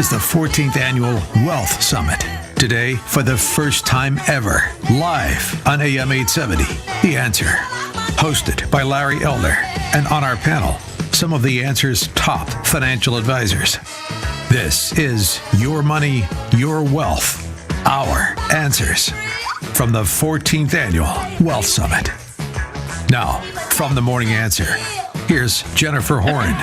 is the 14th Annual Wealth Summit. Today, for the first time ever, live on AM 870, The Answer. Hosted by Larry Elder. And on our panel, some of The Answer's top financial advisors. This is Your Money, Your Wealth, Our Answers from the 14th Annual Wealth Summit. Now, from the Morning Answer, here's Jennifer Horn.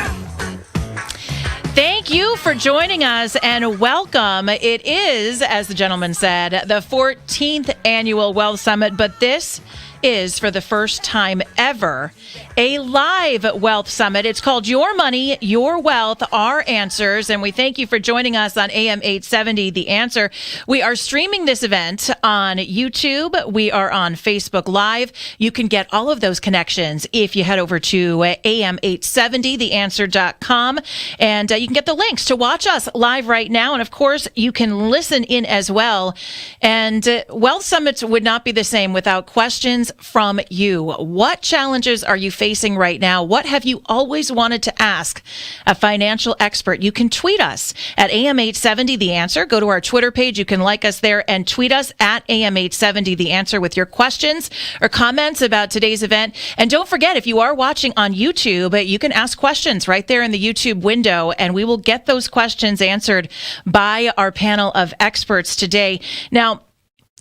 Thank you for joining us and welcome. It is, as the gentleman said, the 14th Annual Wealth Summit, but this is, for the first time ever, a live wealth summit. It's called Your Money, Your Wealth, Our Answers, and we thank you for joining us on AM 870, The Answer. We are streaming this event on YouTube. We are on Facebook Live. You can get all of those connections if you head over to am870theanswer.com, and you can get the links to watch us live right now, and of course, you can listen in as well. And wealth summits would not be the same without questions from you. What challenges are you facing right now? What have you always wanted to ask a financial expert? You can tweet us at AM870 The Answer. Go to our Twitter page. You can like us there and tweet us at AM870 The Answer with your questions or comments about today's event. And don't forget, if you are watching on YouTube, you can ask questions right there in the YouTube window, and we will get those questions answered by our panel of experts today. Now,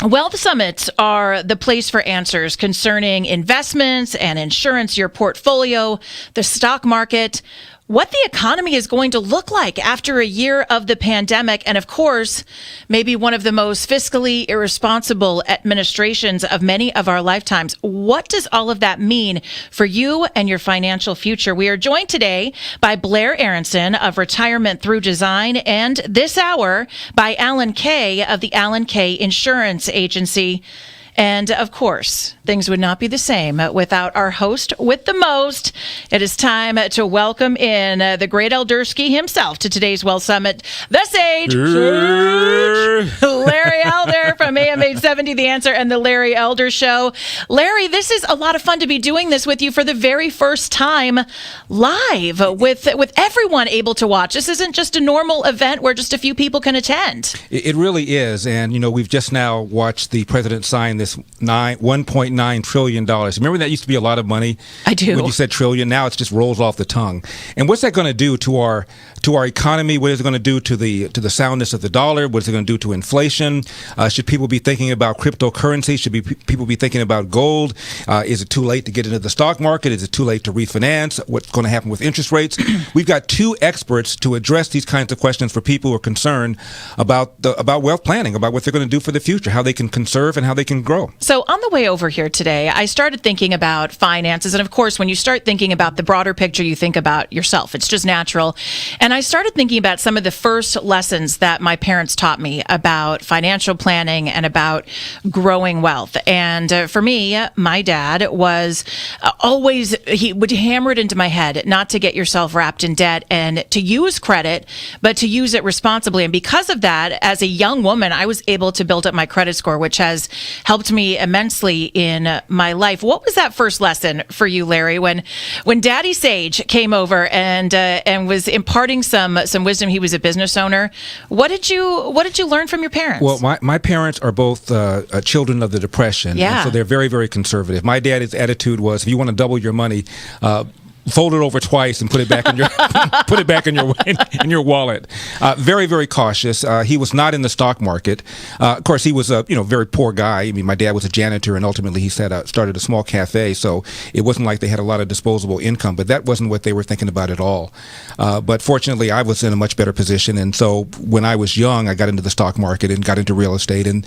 wealth summits are the place for answers concerning investments and insurance, your portfolio, the stock market, what the economy is going to look like after a year of the pandemic, and of course, maybe one of the most fiscally irresponsible administrations of many of our lifetimes. What does all of that mean for you and your financial future? We are joined today by Blair Aronson of Retirement Through Design, and this hour by Alan Kay of the Alan Kay Insurance Agency. And of course, things would not be the same without our host with the most. It is time to welcome in the great Eldersky himself to today's Wealth Summit, the Sage, Larry Elder from AM 870 The Answer and the Larry Elder Show. Larry, this is a lot of fun to be doing this with you for the very first time live with everyone able to watch. This isn't just a normal event where just a few people can attend. It really is. And, you know, we've just now watched the president sign this $1.9 trillion. Remember that used to be a lot of money? I do. When you said trillion, now it just rolls off the tongue. And what's that going to do to our economy? What is it going to do to the soundness of the dollar? What is it going to do to inflation? Should people be thinking about cryptocurrency? Should people be thinking about gold? Is it too late to get into the stock market? Is it too late to refinance? What's going to happen with interest rates? We've got two experts to address these kinds of questions for people who are concerned about wealth planning, about what they're going to do for the future, how they can conserve and how they can grow. So on the way over here today, I started thinking about finances. And of course, when you start thinking about the broader picture, you think about yourself. It's just natural. And I started thinking about some of the first lessons that my parents taught me about financial planning and about growing wealth. And for me, my dad was always, he would hammer it into my head not to get yourself wrapped in debt and to use credit, but to use it responsibly. And because of that, as a young woman, I was able to build up my credit score, which has helped me immensely in my life. What was that first lesson for you, Larry, when Daddy Sage came over and was imparting some wisdom? He was a business owner. What did you learn from your parents? Well, my parents are both children of the Depression, yeah. And so they're very, very conservative. My dad's attitude was, if you want to double your money, fold it over twice and put it back in your in your wallet. Very, very cautious. He was not in the stock market. Of course, he was a very poor guy. I mean, my dad was a janitor, and ultimately he started a small cafe. So it wasn't like they had a lot of disposable income. But that wasn't what they were thinking about at all. But fortunately, I was in a much better position. And so when I was young, I got into the stock market and got into real estate. And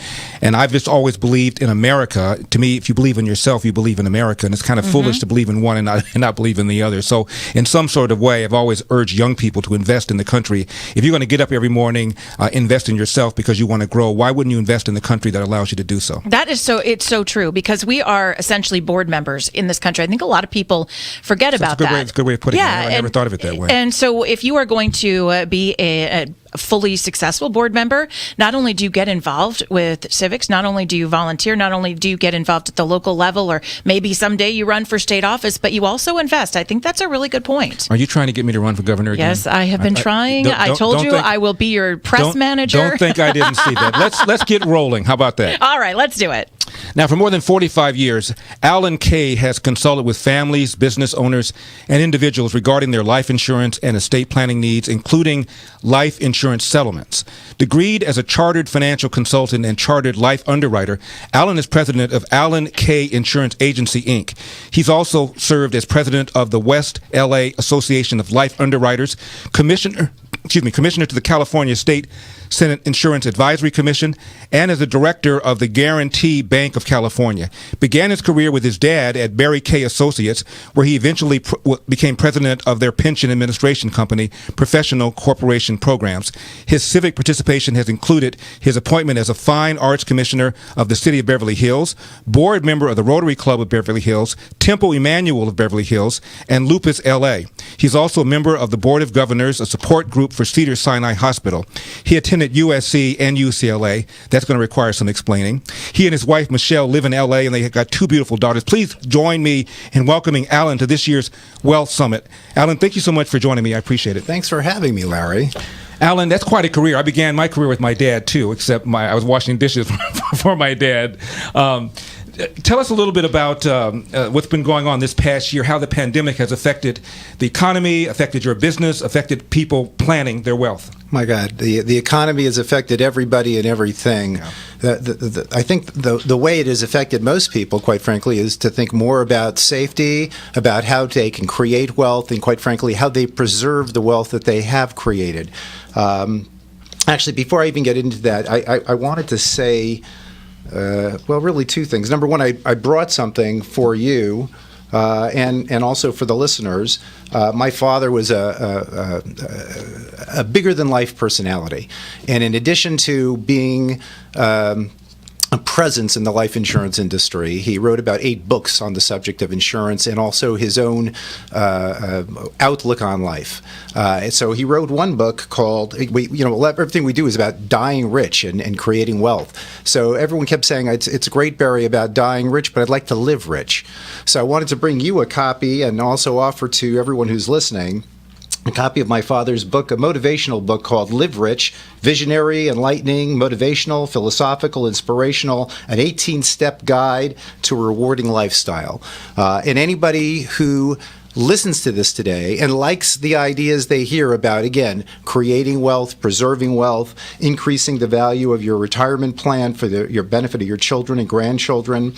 I've just always believed in America. To me, if you believe in yourself, you believe in America. And it's kind of foolish to believe in one and not believe in the other. So in some sort of way, I've always urged young people to invest in the country. If you're going to get up every morning, invest in yourself because you want to grow, why wouldn't you invest in the country that allows you to do so? It's so true, because we are essentially board members in this country. I think a lot of people forget about that. It's a good way of putting it. I never thought of it that way. And so if you are going to be a a fully successful board member, not only do you get involved with civics, not only do you volunteer, not only do you get involved at the local level, or maybe someday you run for state office, but you also invest. I think that's a really good point. Are you trying to get me to run for governor again? Yes, I have been trying. I told you I will be your press manager. Don't think I didn't see that. Let's get rolling. How about that? All right, let's do it. Now, for more than 45 years, Alan Kay has consulted with families, business owners, and individuals regarding their life insurance and estate planning needs, including life insurance settlements. Degreed as a chartered financial consultant and chartered life underwriter, Alan is president of Alan Kay Insurance Agency, Inc. He's also served as president of the West LA Association of Life Underwriters, commissioner to the California State Senate Insurance Advisory Commission, and as a director of the Guarantee Bank of California. Began his career with his dad at Barry K. Associates, where he eventually became president of their pension administration company, Professional Corporation Programs. His civic participation has included his appointment as a Fine Arts Commissioner of the City of Beverly Hills, board member of the Rotary Club of Beverly Hills, Temple Emmanuel of Beverly Hills, and Lupus LA. He's also a member of the Board of Governors, a support group for Cedars-Sinai Hospital. He attended USC and UCLA. That's going to require some explaining. He and his wife, Michelle, live in LA, and they got two beautiful daughters. Please join me in welcoming Alan to this year's Wealth Summit. Alan, thank you so much for joining me. I appreciate it. Thanks for having me, Larry. Alan, that's quite a career. I began my career with my dad, too, except I was washing dishes for my dad. Tell us a little bit about what's been going on this past year, how the pandemic has affected the economy, affected your business, affected people planning their wealth. My God, the economy has affected everybody and everything. Yeah. I think the way it has affected most people, quite frankly, is to think more about safety, about how they can create wealth, and quite frankly, how they preserve the wealth that they have created. Actually, before I even get into that, I wanted to say, well, really two things. Number one, I brought something for you and also for the listeners. My father was a bigger-than-life personality. And in addition to being a presence in the life insurance industry, he wrote about 8 books on the subject of insurance and also his own outlook on life. So he wrote one book called, everything we do is about dying rich and creating wealth. So everyone kept saying, it's great, Barry, about dying rich, but I'd like to live rich. So I wanted to bring you a copy and also offer to everyone who's listening a copy of my father's book, a motivational book called Live Rich, Visionary, Enlightening, Motivational, Philosophical, Inspirational, an 18-step guide to a rewarding lifestyle. And anybody who listens to this today and likes the ideas they hear about, again, creating wealth, preserving wealth, increasing the value of your retirement plan for your benefit of your children and grandchildren,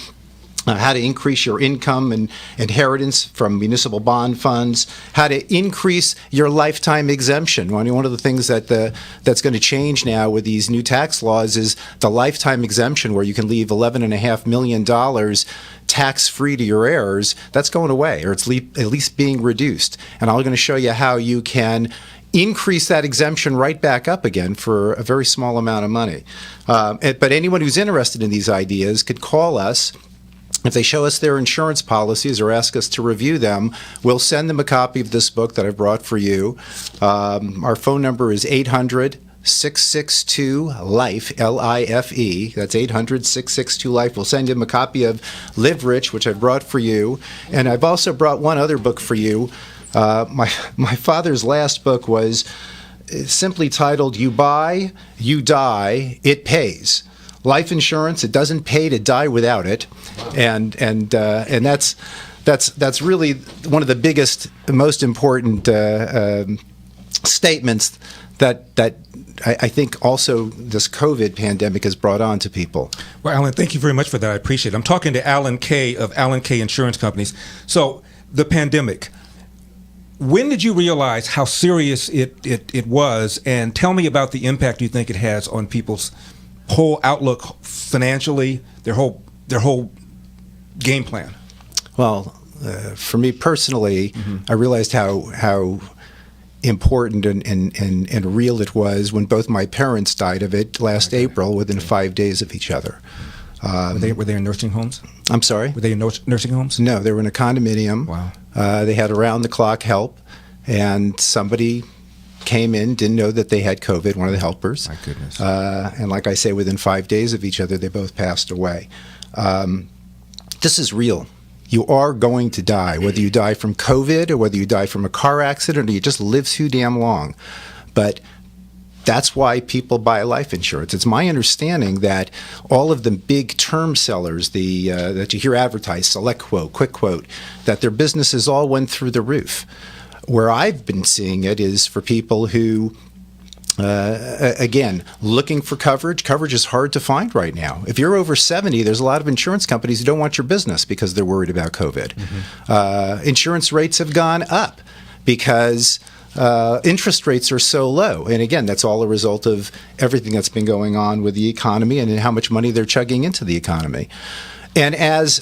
how to increase your income and inheritance from municipal bond funds, how to increase your lifetime exemption. One of the things that's going to change now with these new tax laws is the lifetime exemption, where you can leave $11.5 million tax-free to your heirs. That's going away, or it's at least being reduced. And I'm going to show you how you can increase that exemption right back up again for a very small amount of money. But anyone who's interested in these ideas could call us. If they show us their insurance policies or ask us to review them, we'll send them a copy of this book that I brought for you. Our phone number is 800-662-LIFE, L-I-F-E. That's 800-662-LIFE. We'll send him a copy of Live Rich, which I brought for you. And I've also brought one other book for you. My father's last book was simply titled, You Buy, You Die, It Pays. Life insurance, it doesn't pay to die without it. And that's really one of the biggest, most important statements that I think also this COVID pandemic has brought on to people. Well, Alan, thank you very much for that. I appreciate it. I'm talking to Alan Kay of Alan Kay Insurance Companies. So the pandemic, when did you realize how serious it was? And tell me about the impact you think it has on people's whole outlook financially, their whole game plan. Well, for me personally, I realized how important and real it was when both my parents died of it last April within 5 days of each other. Were they in nursing homes? I'm sorry? Were they in nursing homes? No, they were in a condominium. Wow. They had around-the-clock help, and somebody came in, didn't know that they had COVID, one of the helpers. My goodness. And like I say, within 5 days of each other, they both passed away. This is real. You are going to die, whether you die from COVID or whether you die from a car accident or you just live too damn long. But that's why people buy life insurance. It's my understanding that all of the big term sellers, that you hear advertised, Select Quote, Quick Quote, that their businesses all went through the roof. Where I've been seeing it is for people who, again, looking for coverage. Coverage is hard to find right now. If you're over 70, there's a lot of insurance companies who don't want your business because they're worried about COVID. Insurance rates have gone up because interest rates are so low. And again, that's all a result of everything that's been going on with the economy and how much money they're chugging into the economy. And as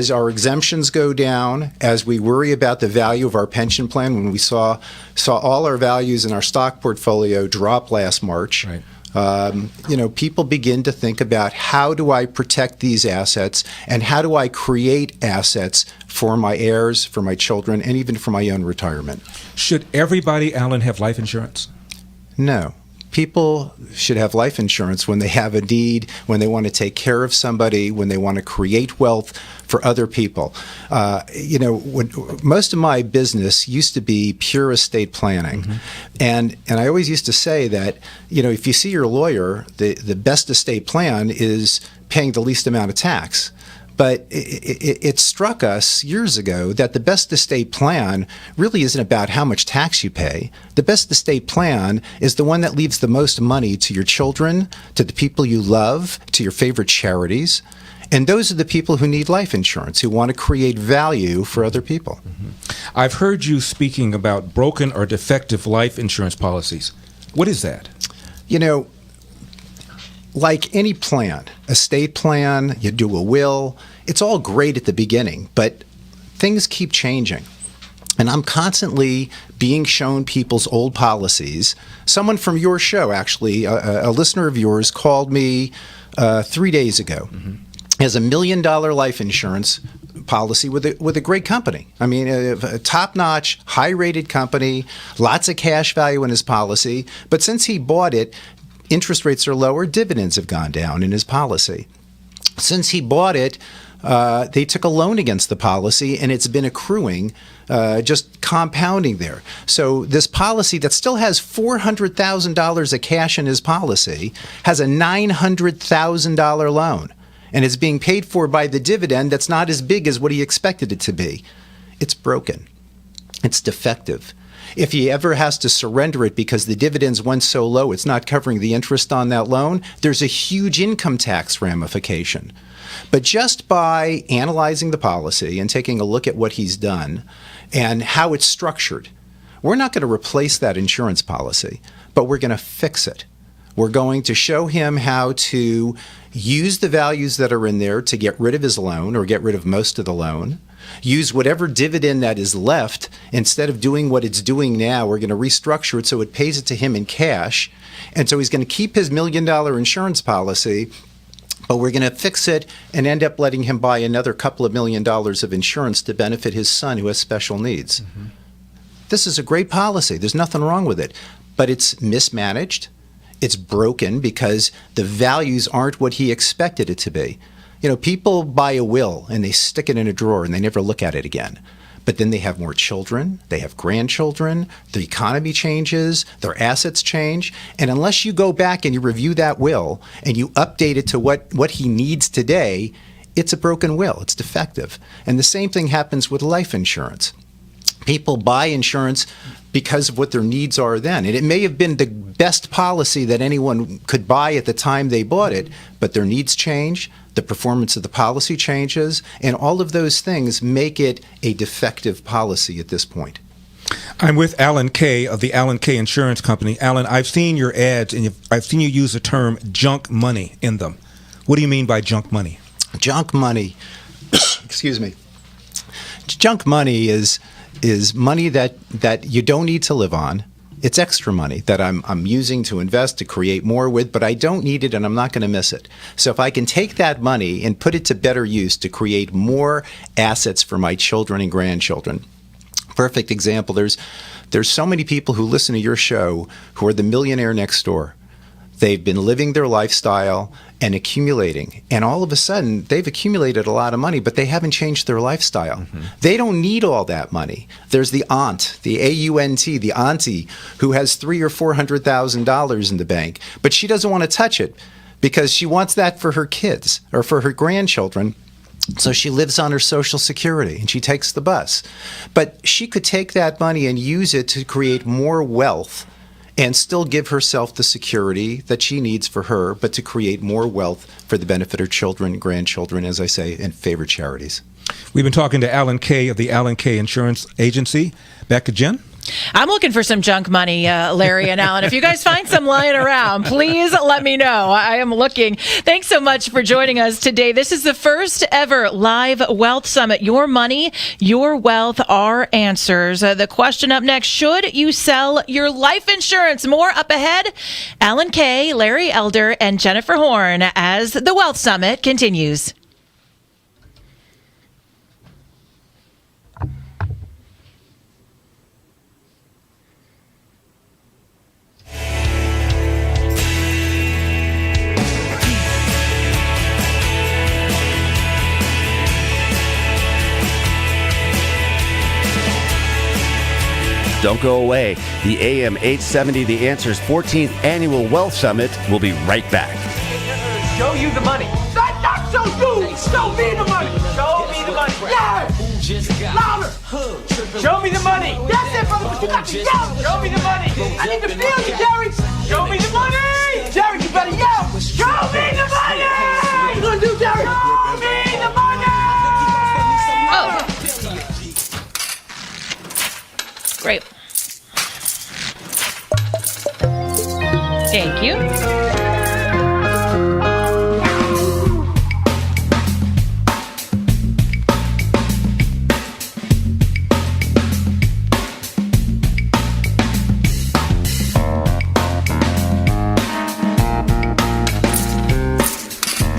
our exemptions go down, as we worry about the value of our pension plan, when we saw all our values in our stock portfolio drop last March, right. People begin to think about, how do I protect these assets and how do I create assets for my heirs, for my children, and even for my own retirement? Should everybody, Alan, have life insurance? No. People should have life insurance when they have a need, when they want to take care of somebody, when they want to create wealth for other people. Most of my business used to be pure estate planning. And I always used to say that, if you see your lawyer, the best estate plan is paying the least amount of tax. But it struck us years ago that the best estate plan really isn't about how much tax you pay. The best estate plan is the one that leaves the most money to your children, to the people you love, to your favorite charities. And those are the people who need life insurance, who want to create value for other people. I've heard you speaking about broken or defective life insurance policies. What is that? Like any plan, estate plan, you do a will, it's all great at the beginning, but things keep changing. And I'm constantly being shown people's old policies. Someone from your show, actually, a listener of yours, called me 3 days ago. He has $1 million life insurance policy with a great company. I mean, a top-notch, high-rated company, lots of cash value in his policy. But since he bought it, interest rates are lower, dividends have gone down in his policy. Since he bought it, they took a loan against the policy, and it's been accruing, just compounding there. So this policy that still has $400,000 of cash in his policy has a $900,000 loan, and it's being paid for by the dividend that's not as big as what he expected it to be. It's broken. It's defective. If he ever has to surrender it because the dividends went so low it's not covering the interest on that loan, there's a huge income tax ramification. But just by analyzing the policy and taking a look at what he's done and how it's structured, we're not going to replace that insurance policy, but we're going to fix it. We're going to show him how to use the values that are in there to get rid of his loan or get rid of most of the loan. Use whatever dividend that is left. Instead of doing what it's doing now, we're going to restructure it so it pays it to him in cash. And so he's going to keep his $1 million insurance policy, but we're going to fix it and end up letting him buy another couple of $1 million of insurance to benefit his son who has special needs. This is a great policy. There's nothing wrong with it. But it's mismanaged. It's broken because the values aren't what he expected it to be. People buy a will and they stick it in a drawer and they never look at it again. But then they have more children, they have grandchildren, the economy changes, their assets change. And unless you go back and you review that will and you update it to what he needs today, it's a broken will, it's defective. And the same thing happens with life insurance. People buy insurance because of what their needs are then. And it may have been the best policy that anyone could buy at the time they bought it, but their needs change, the performance of the policy changes, and all of those things make it a defective policy at this point. I'm with Alan Kay of the Alan Kay Insurance Company. Alan, I've seen your ads, and I've seen you use the term junk money in them. What do you mean by junk money? Junk money, excuse me. Junk money is money that you don't need to live on. It's extra money that I'm using to invest, to create more with, but I don't need it and I'm not going to miss it. So if I can take that money and put it to better use to create more assets for my children and grandchildren. Perfect example, there's There's so many people who listen to your show who are the millionaire next door. They've been living their lifestyle and accumulating. And all of a sudden, they've accumulated a lot of money, but they haven't changed their lifestyle. Mm-hmm. They don't need all that money. There's the aunt, the AUNT, the auntie, who has $300,000 or $400,000 in the bank, but she doesn't want to touch it because she wants that for her kids or for her grandchildren. So she lives on her Social Security and she takes the bus. But she could take that money and use it to create more wealth and still give herself the security that she needs for her, but to create more wealth for the benefit of her children, grandchildren, as I say, and favorite charities. We've been talking to Alan Kay of the Alan Kay Insurance Agency. Back to Jen. I'm looking for some junk money, Larry and Alan. If you guys find some lying around, please let me know. I am looking. Thanks so much for joining us today. This is the first ever live wealth summit. Your money, your wealth, our answers. The question up next, should you sell your life insurance? More up ahead. Alan Kay, Larry Elder, and Jennifer Horn as the Wealth Summit continues. Don't go away. The AM 870 The Answer's 14th Annual Wealth Summit will be right back. Show you the money. That's not so dude. Show me the money. Show me the money. Yeah. Louder. Show me the money. That's it, brother. But you got to yell. Show me the money. I need to feel you, Jerry. Show me the money. Jerry, you better yell. Show me the money. What you gonna do, Jerry? Show me the money. Oh. Great. Thank you.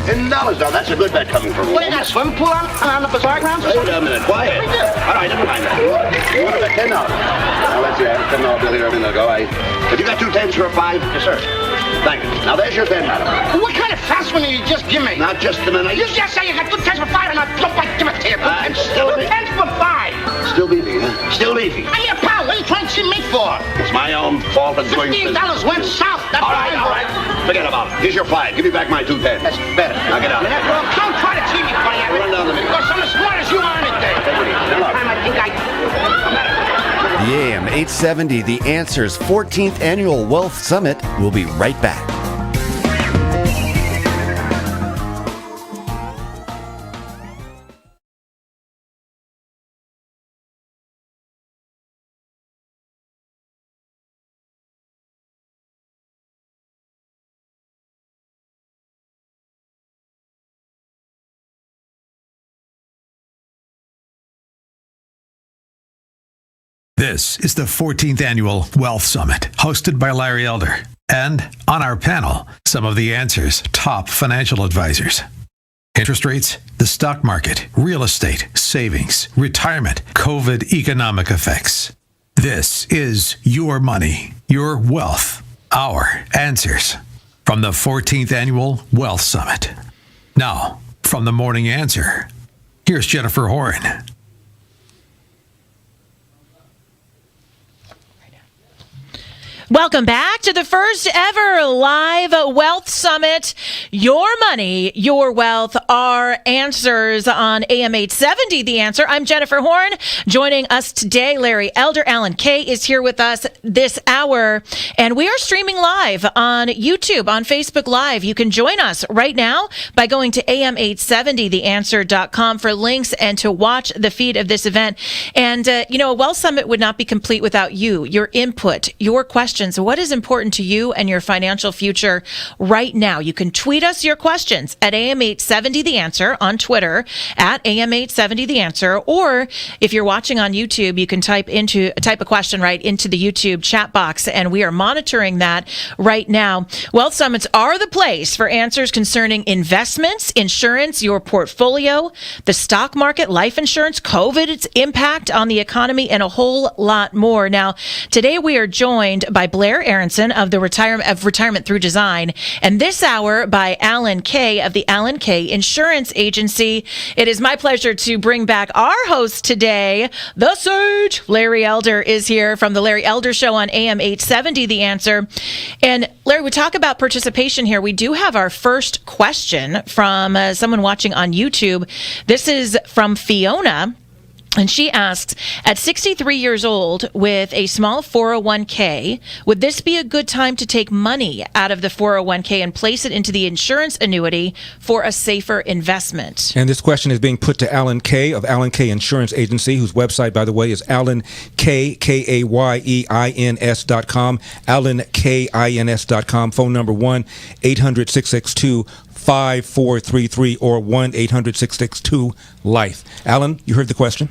$10, now that's a good bet coming from you. What, you got a swimming pool on the bazaar grounds? Wait a minute, quiet. All right, never mind that. You want to bet $10? Now let's see, I have a $10 bill here a minute ago. Have you got 2 10s for a 5? Yes, sir. Thank you. Now there's your $10. What kind of fast one did you just give me? Not just a minute. You just say you got 2 10s for 5 and I'll jump like give it to you. I'm still 2 10s for 5. Still beefy, huh? Still beefy. I'm your pal. What are you trying to see me for? It's my own fault for doing $15 went south. That's all right. Forget about it. Here's your 5. Give me back my 2 10s. That's better. Now get out. Well, don't try to cheat me, buddy. Run down the middle. Because I'm as smart as you are anything. Time I think The AM 870 The Answer's 14th Annual Wealth Summit will be right back. This is the 14th Annual Wealth Summit, hosted by Larry Elder. And on our panel, some of the answer's top financial advisors. Interest rates, the stock market, real estate, savings, retirement, COVID economic effects. This is your money, your wealth, our answers from the 14th Annual Wealth Summit. Now, from the Morning Answer, here's Jennifer Horn. Welcome back to the first ever live wealth summit. Your money, your wealth, our answers on AM 870, The Answer. I'm Jennifer Horn. Joining us today, Larry Elder. Alan Kay is here with us this hour. And we are streaming live on YouTube, on Facebook Live. You can join us right now by going to am870theanswer.com for links and to watch the feed of this event. And, a wealth summit would not be complete without you, your input, your questions questions. What is important to you and your financial future right now? You can tweet us your questions at AM870 The Answer on Twitter, at AM870 The Answer, or if you're watching on YouTube, you can type a question right into the YouTube chat box, and we are monitoring that right now. Wealth Summits are the place for answers concerning investments, insurance, your portfolio, the stock market, life insurance, COVID, its impact on the economy, and a whole lot more. Now, today we are joined by Blair Aronson of the Retirement Through Design, and this hour by Alan Kay of the Alan Kay Insurance Agency. It is my pleasure to bring back our host today, the Sage. Larry Elder is here from the Larry Elder Show on AM 870, The Answer. And Larry, we talk about participation here. We do have our first question from someone watching on YouTube. This is from Fiona. And she asks, at 63 years old with a small 401k, would this be a good time to take money out of the 401k and place it into the insurance annuity for a safer investment? And this question is being put to Alan Kay of Alan Kay Insurance Agency, whose website, by the way, is AlanKayEins.com, AlanKayIns.com. Phone number 1-800-662-5433 or 1-800-662-LIFE. Alan, you heard the question?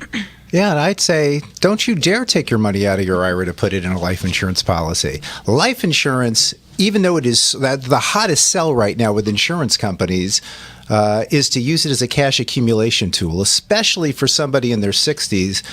Yeah, and I'd say, don't you dare take your money out of your IRA to put it in a life insurance policy. Life insurance, even though it is the hottest sell right now with insurance companies, is to use it as a cash accumulation tool, especially for somebody in their 60s.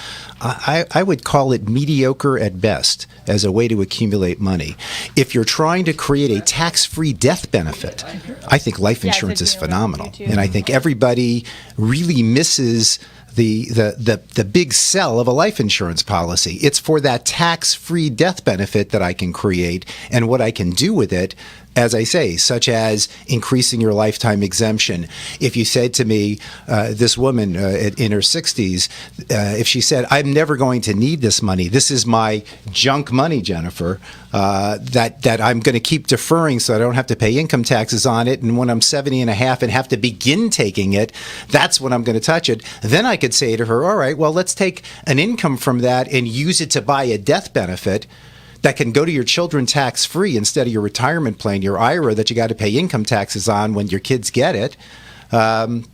I would call it mediocre at best as a way to accumulate money. If you're trying to create a tax-free death benefit, I think life insurance is phenomenal. And I think everybody really misses the big sell of a life insurance policy. It's for that tax-free death benefit that I can create and what I can do with it, as I say, such as increasing your lifetime exemption. If you said to me, this woman in her 60s, if she said, I'm never going to need this money, this is my junk money, Jennifer, that I'm going to keep deferring so I don't have to pay income taxes on it, and when I'm 70 and a half and have to begin taking it, that's when I'm going to touch it. Then I could say to her, all right, well, let's take an income from that and use it to buy a death benefit that can go to your children tax-free instead of your retirement plan, your IRA that you got to pay income taxes on when your kids get it. And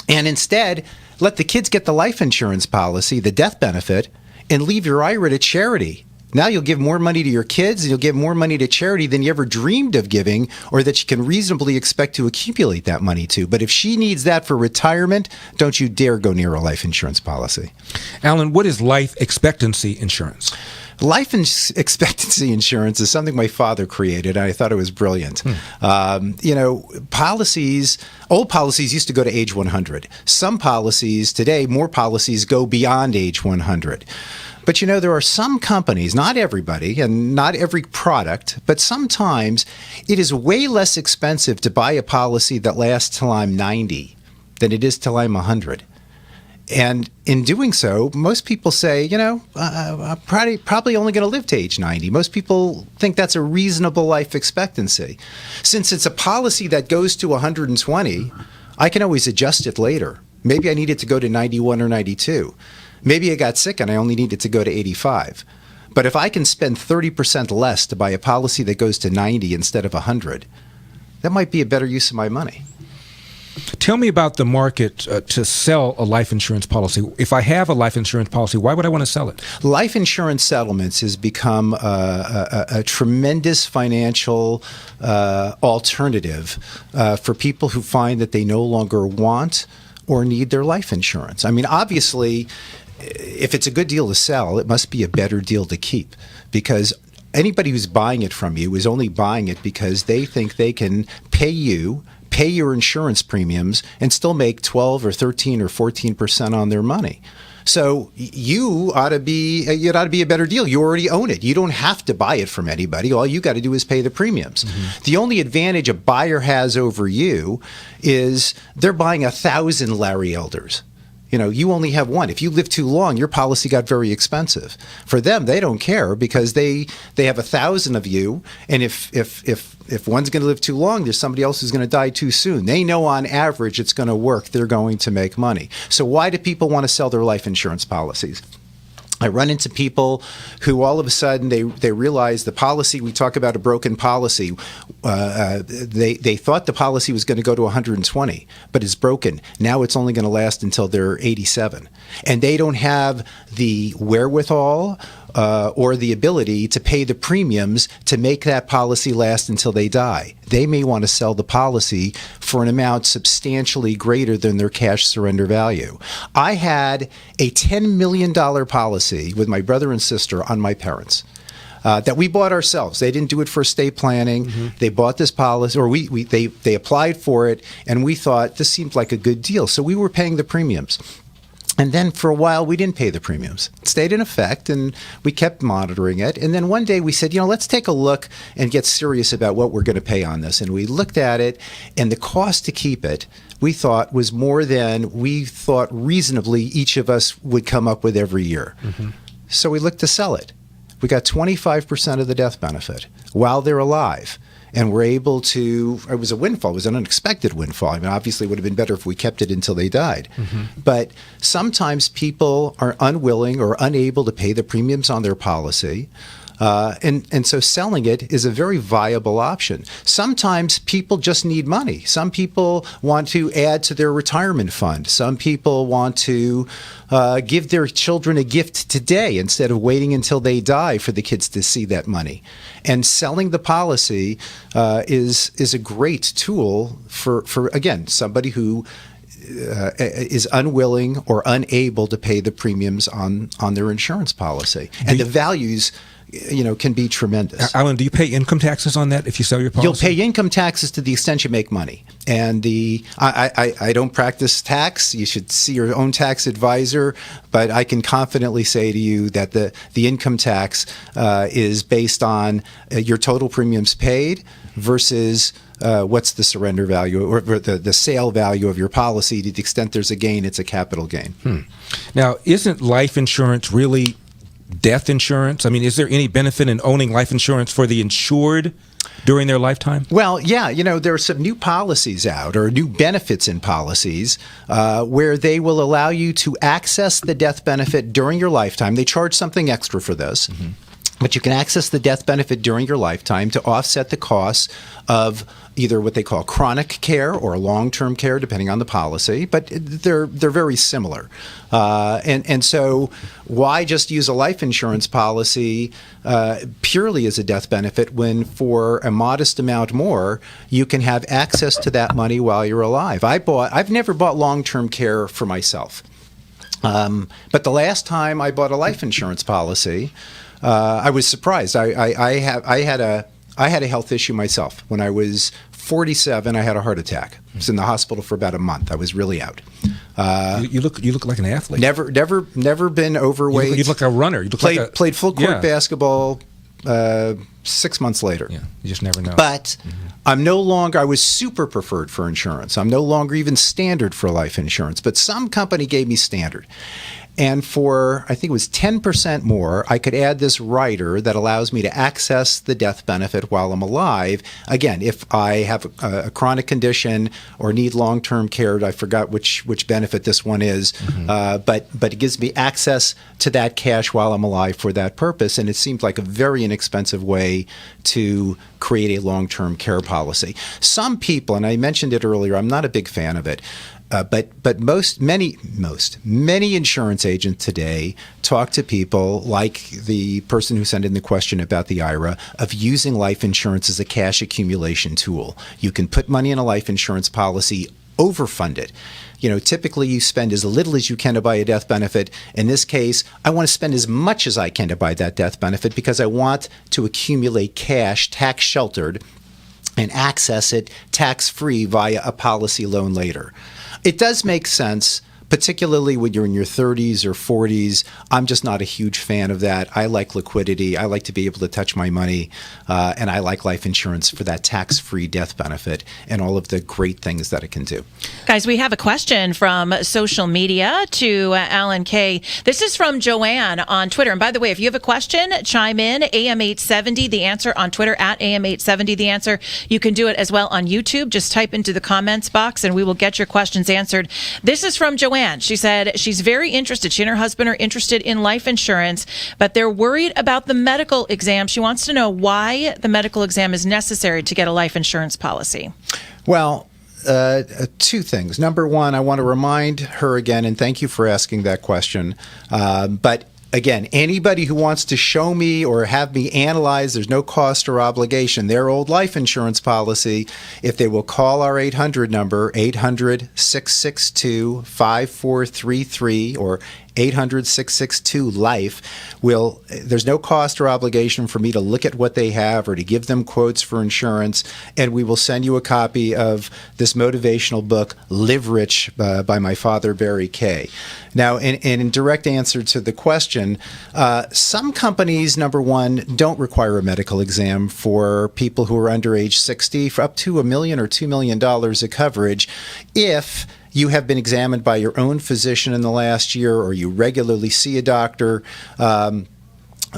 instead, let the kids get the life insurance policy, the death benefit, and leave your IRA to charity. Now you'll give more money to your kids and you'll give more money to charity than you ever dreamed of giving or that you can reasonably expect to accumulate that money to. But if she needs that for retirement, don't you dare go near a life insurance policy. Alan, what is life expectancy insurance? Life expectancy insurance is something my father created, and I thought it was brilliant. Policies, old policies used to go to age 100. Some policies today, more policies go beyond age 100. But there are some companies, not everybody and not every product, but sometimes it is way less expensive to buy a policy that lasts till I'm 90 than it is till I'm 100. And in doing so, most people say, I'm probably only going to live to age 90. Most people think that's a reasonable life expectancy. Since it's a policy that goes to 120, I can always adjust it later. Maybe I need it to go to 91 or 92. Maybe I got sick and I only need it to go to 85. But if I can spend 30% less to buy a policy that goes to 90 instead of 100, that might be a better use of my money. Tell me about the market to sell a life insurance policy. If I have a life insurance policy, why would I want to sell it? Life insurance settlements has become a tremendous financial alternative for people who find that they no longer want or need their life insurance. I mean, obviously, if it's a good deal to sell, it must be a better deal to keep, because anybody who's buying it from you is only buying it because they think they can pay your insurance premiums and still make 12 or 13 or 14% on their money. So it ought to be a better deal. You already own it. You don't have to buy it from anybody. All you got to do is pay the premiums. Mm-hmm. The only advantage a buyer has over you is they're buying 1,000 Larry Elders. You only have one. If you live too long, your policy got very expensive. For them, they don't care because they have 1,000 of you, and if one's going to live too long, there's somebody else who's going to die too soon. They know on average it's going to work. They're going to make money. So why do people want to sell their life insurance policies? I run into people who all of a sudden they realize the policy, we talk about a broken policy. They thought the policy was going to go to 120, but it's broken. Now it's only going to last until they're 87. And they don't have the wherewithal or the ability to pay the premiums to make that policy last until they die. They may want to sell the policy for an amount substantially greater than their cash surrender value. I had a $10 million policy with my brother and sister on my parents. That we bought ourselves. They didn't do it for estate planning. Mm-hmm. They bought this policy, or they applied for it, and we thought this seemed like a good deal. So we were paying the premiums. And then for a while, we didn't pay the premiums. It stayed in effect, and we kept monitoring it. And then one day we said, let's take a look and get serious about what we're going to pay on this. And we looked at it, and the cost to keep it, we thought, was more than we thought reasonably each of us would come up with every year. Mm-hmm. So we looked to sell it. We got 25% of the death benefit while they're alive. And we're able to, it was a windfall, it was an unexpected windfall. I mean, obviously it would have been better if we kept it until they died. Mm-hmm. But sometimes people are unwilling or unable to pay the premiums on their policy. And so selling it is a very viable option. Sometimes people just need money. Some people want to add to their retirement fund. Some people want to give their children a gift today instead of waiting until they die for the kids to see that money. And selling the policy is a great tool for again, somebody who is unwilling or unable to pay the premiums on their insurance policy. And the values can be tremendous. Alan, do you pay income taxes on that if you sell your policy? You'll pay income taxes to the extent you make money. And I don't practice tax. You should see your own tax advisor. But I can confidently say to you that the income tax is based on your total premiums paid versus what's the surrender value or the sale value of your policy. To the extent there's a gain, it's a capital gain. Now, isn't life insurance really death insurance? I mean, is there any benefit in owning life insurance for the insured during their lifetime? Well, yeah, there are some new policies out or new benefits in policies where they will allow you to access the death benefit during your lifetime. They charge something extra for this. Mm-hmm. But you can access the death benefit during your lifetime to offset the costs of either what they call chronic care or long-term care, depending on the policy. But they're very similar. And so why just use a life insurance policy purely as a death benefit when for a modest amount more, you can have access to that money while you're alive? I've never bought long-term care for myself. But the last time I bought a life insurance policy, I was surprised. I had a health issue myself. When I was 47, I had a heart attack. I was in the hospital for about a month. I was really out. You look like an athlete. Never been overweight. You look like a runner. Played full court basketball 6 months later. Yeah, you just never know. But I was super preferred for insurance. I'm no longer even standard for life insurance. But some company gave me standard. And for, I think it was 10% more, I could add this rider that allows me to access the death benefit while I'm alive. Again, if I have a chronic condition or need long-term care, I forgot which benefit this one is, but it gives me access to that cash while I'm alive for that purpose. And it seemed like a very inexpensive way to create a long-term care policy. Some people, and I mentioned it earlier, I'm not a big fan of it, but many insurance agents today talk to people like the person who sent in the question about the IRA of using life insurance as a cash accumulation tool. You can put money in a life insurance policy, overfund it. Typically you spend as little as you can to buy a death benefit. In this case, I want to spend as much as I can to buy that death benefit because I want to accumulate cash, tax sheltered, and access it tax-free via a policy loan later. It does make sense, particularly when you're in your 30s or 40s. I'm just not a huge fan of that. I like liquidity. I like to be able to touch my money, and I like life insurance for that tax-free death benefit and all of the great things that it can do. Guys, we have a question from social media to Alan Kay. This is from Joanne on Twitter. And by the way, if you have a question, chime in, AM870, The Answer on Twitter, at AM870, The Answer. You can do it as well on YouTube. Just type into the comments box, and we will get your questions answered. This is from Joanne. Joanne. She said she's very interested. She and her husband are interested in life insurance, but they're worried about the medical exam. She wants to know why the medical exam is necessary to get a life insurance policy. Well, two things. Number one, I want to remind her again, and thank you for asking that question. But again, anybody who wants to show me or have me analyze, there's no cost or obligation, their old life insurance policy, if they will call our 800 number, 800-662-5433 or 800-662-LIFE, there's no cost or obligation for me to look at what they have or to give them quotes for insurance, and we will send you a copy of this motivational book, Live Rich, by my father, Barry Kay. Now, in direct answer to the question, some companies, number one, don't require a medical exam for people who are under age 60 for up to $1 million or $2 million of coverage if you have been examined by your own physician in the last year or you regularly see a doctor.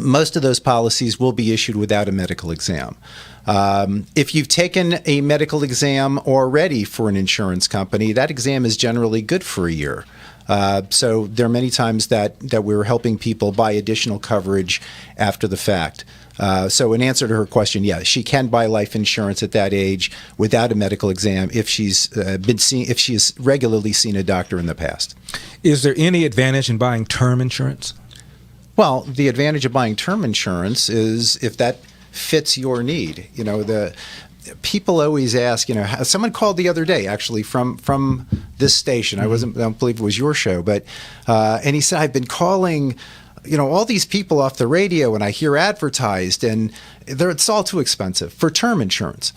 Most of those policies will be issued without a medical exam. If you've taken a medical exam already for an insurance company, that exam is generally good for a year. So there are many times that we're helping people buy additional coverage after the fact. So in answer to her question, yeah, she can buy life insurance at that age without a medical exam if she's if she has regularly seen a doctor in the past. Is there any advantage in buying term insurance? Well, the advantage of buying term insurance is if that fits your need. You know, people always ask, you know, someone called the other day, actually, from this station. I don't believe it was your show, but and he said, I've been calling, you know, all these people off the radio, and I hear advertised, and it's all too expensive for term insurance.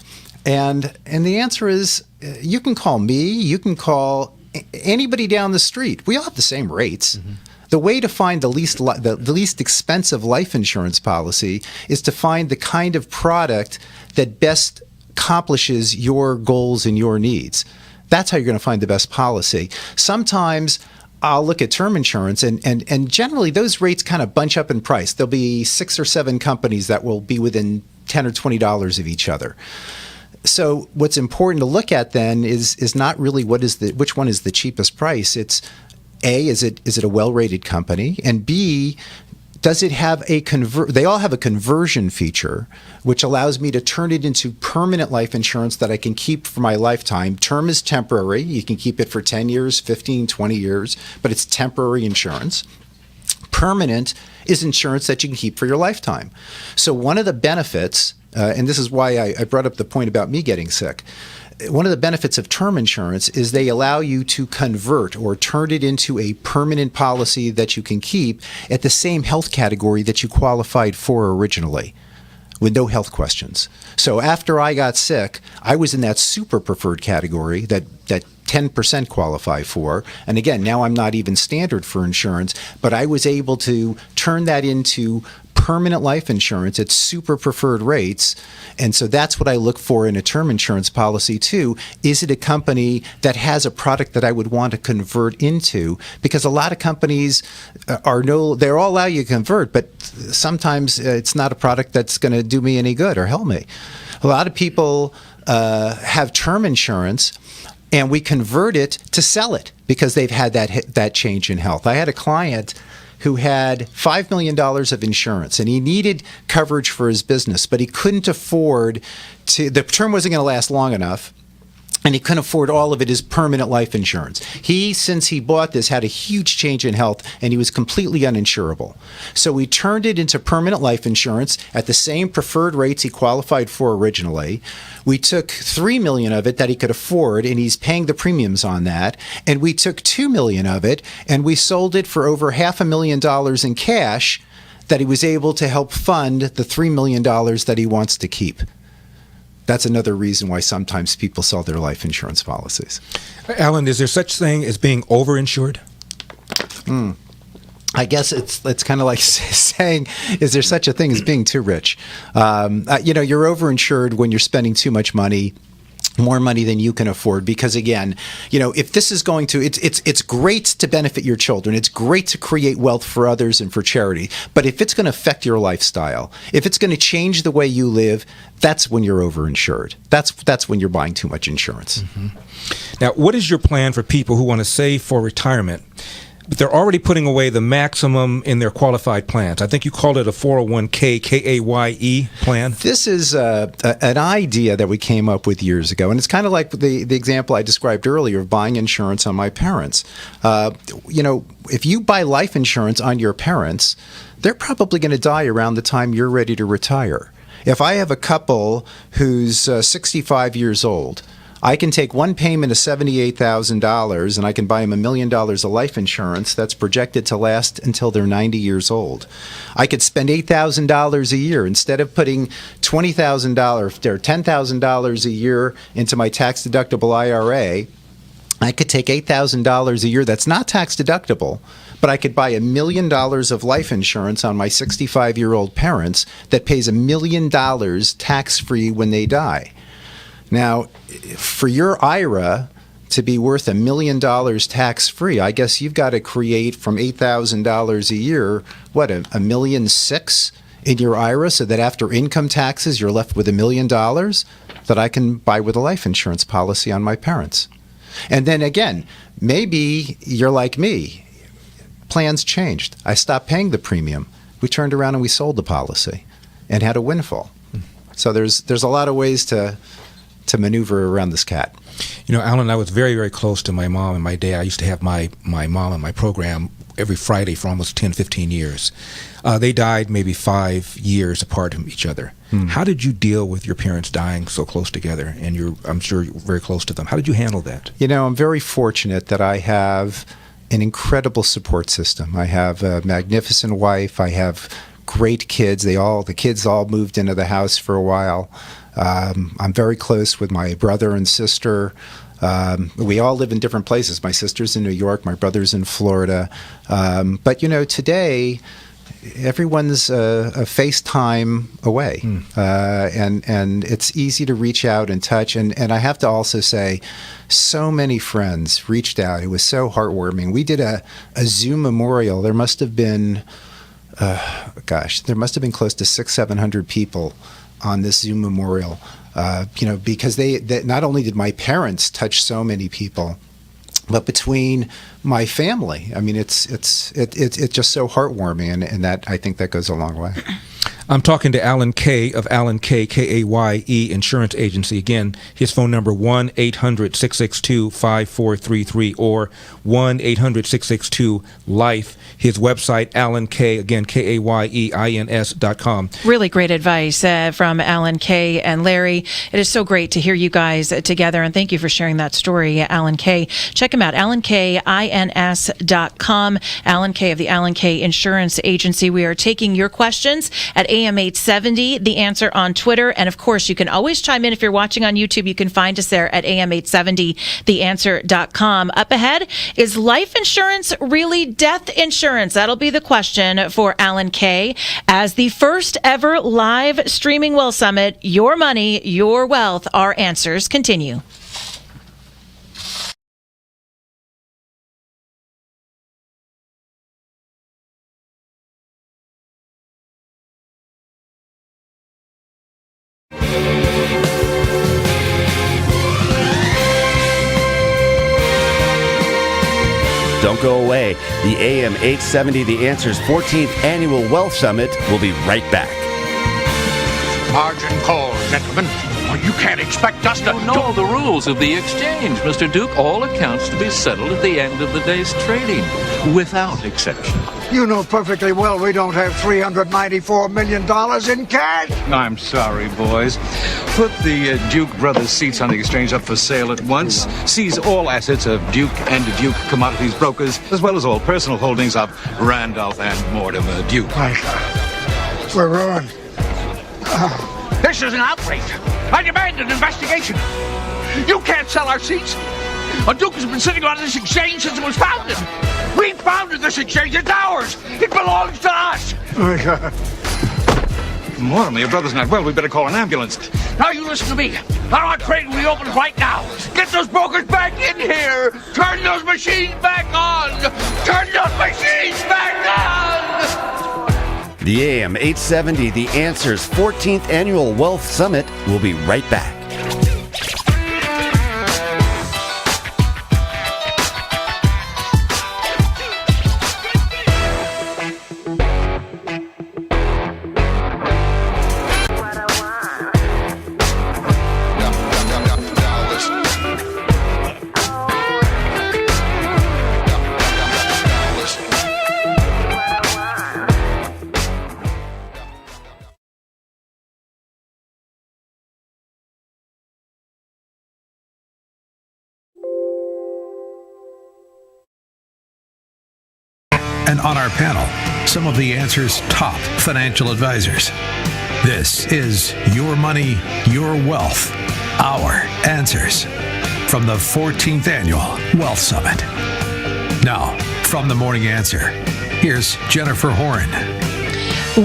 And the answer is, you can call me, you can call anybody down the street. We all have the same rates. Mm-hmm. The way to find the least expensive life insurance policy is to find the kind of product that best accomplishes your goals and your needs. That's how you're going to find the best policy. Sometimes I'll look at term insurance, and generally those rates kind of bunch up in price. There'll be 6 or 7 companies that will be within $10 or $20 of each other. So what's important to look at then is not really which one is the cheapest price. It's A, is it a well-rated company, and B, does it have they all have a conversion feature, which allows me to turn it into permanent life insurance that I can keep for my lifetime. Term is temporary. You can keep it for 10 years, 15, 20 years, but it's temporary insurance. Permanent is insurance that you can keep for your lifetime. So one of the benefits, and this is why I brought up the point about me getting sick, one of the benefits of term insurance is they allow you to convert or turn it into a permanent policy that you can keep at the same health category that you qualified for originally, with no health questions. So after I got sick, I was in that super preferred category that 10% qualify for. And again, now I'm not even standard for insurance, but I was able to turn that into permanent life insurance at super preferred rates. And so that's what I look for in a term insurance policy too. Is it a company that has a product that I would want to convert into? Because a lot of companies they all allow you to convert, but sometimes it's not a product that's going to do me any good or help me. A lot of people have term insurance, and we convert it to sell it because they've had that change in health. I had a client who had $5 million of insurance, and he needed coverage for his business, but he couldn't afford the term wasn't going to last long enough, and he couldn't afford all of it as permanent life insurance. He, since he bought this, had a huge change in health, and he was completely uninsurable. So we turned it into permanent life insurance at the same preferred rates he qualified for originally. We took $3 million of it that he could afford, and he's paying the premiums on that. And we took $2 million of it, and we sold it for over $500,000 in cash that he was able to help fund the $3 million that he wants to keep. That's another reason why sometimes people sell their life insurance policies. Alan, is there such thing as being overinsured? I guess it's kind of like saying, is there such a thing as being too rich? You're overinsured when you're spending too much money more money than you can afford, because again, if this is going to, it's great to benefit your children, it's great to create wealth for others and for charity, but if it's going to affect your lifestyle, if it's going to change the way you live, that's when you're overinsured. That's when you're buying too much insurance. Now, what is your plan for people who want to save for retirement, but they're already putting away the maximum in their qualified plans? I think you called it a 401k, KAYE plan. This is an idea that we came up with years ago, and it's kind of like the example I described earlier of buying insurance on my parents. If you buy life insurance on your parents, they're probably going to die around the time you're ready to retire. If I have a couple who's 65 years old, I can take one payment of $78,000 and I can buy them $1 million of life insurance that's projected to last until they're 90 years old. I could spend $8,000 a year instead of putting $20,000 or $10,000 a year into my tax-deductible IRA. I could take $8,000 a year that's not tax-deductible, but I could buy $1 million of life insurance on my 65-year-old parents that pays $1 million tax-free when they die. Now, for your IRA to be worth $1 million tax-free, I guess you've got to create from $8,000 a year, $1.6 million in your IRA, so that after income taxes, you're left with $1 million that I can buy with a life insurance policy on my parents. And then again, maybe you're like me. Plans changed. I stopped paying the premium. We turned around and we sold the policy and had a windfall. So there's a lot of ways to maneuver around this cat. Alan, I was very, very close to my mom and my dad. I used to have my mom on my program every Friday for almost 10, 15 years. They died maybe 5 years apart from each other. How did you deal with your parents dying so close together? And I'm sure you're very close to them. How did you handle that? I'm very fortunate that I have an incredible support system. I have a magnificent wife. I have great kids. The kids all moved into the house for a while. I'm very close with my brother and sister. We all live in different places. My sister's in New York. My brother's in Florida. But today, everyone's a FaceTime away. And it's easy to reach out and touch. And I have to also say, so many friends reached out. It was so heartwarming. We did a Zoom memorial. There must have been, close to 600-700 people on this Zoom memorial, because they not only did my parents touch so many people, but between my family, I mean, it's just so heartwarming, and that, I think that goes a long way. I'm talking to Alan Kay of Alan Kay, K-A-Y-E Insurance Agency. Again, his phone number 1-800-662-5433 or 1-800-662-LIFE. His website, Alan Kay, again, KAYEINS.com. Really great advice from Alan Kay and Larry. It is so great to hear you guys together, and thank you for sharing that story, Alan Kay. Check him out, AlanKAINS.com. Alan Kay of the Alan Kay Insurance Agency. We are taking your questions at AM 870, The Answer on Twitter. And of course, you can always chime in if you're watching on YouTube. You can find us there at AM 870, TheAnswer.com. Up ahead, is life insurance really death insurance? That'll be the question for Alan Kay as the first ever live streaming Wealth Summit. Your money, your wealth. Our answers continue. Don't go away. The AM 870 The Answer's 14th Annual Wealth Summit will be right back. Margin call, gentlemen. Well, you can't expect us to... You know the rules of the exchange, Mr. Duke. All accounts to be settled at the end of the day's trading, without exception. You know perfectly well we don't have $394 million in cash. I'm sorry, boys. Put the Duke Brothers seats on the exchange up for sale at once. Seize all assets of Duke and Duke Commodities Brokers, as well as all personal holdings of Randolph and Mortimer Duke. We're ruined. This is an outrage. I demand an investigation. You can't sell our seats. A Duke has been sitting on this exchange since it was founded. We founded this exchange. It's ours. It belongs to us. Mortimer, your brother's not well. We better call an ambulance. Now you listen to me. Our trade reopens right now. Get those brokers back in here. Turn those machines back on. Turn those machines back on. The AM 870, The Answer's 14th Annual Wealth Summit will be right back. And on our panel, some of the Answer's top financial advisors. This is Your Money, Your Wealth, Our Answers from the 14th Annual Wealth Summit. Now, from the Morning Answer, here's Jennifer Horn.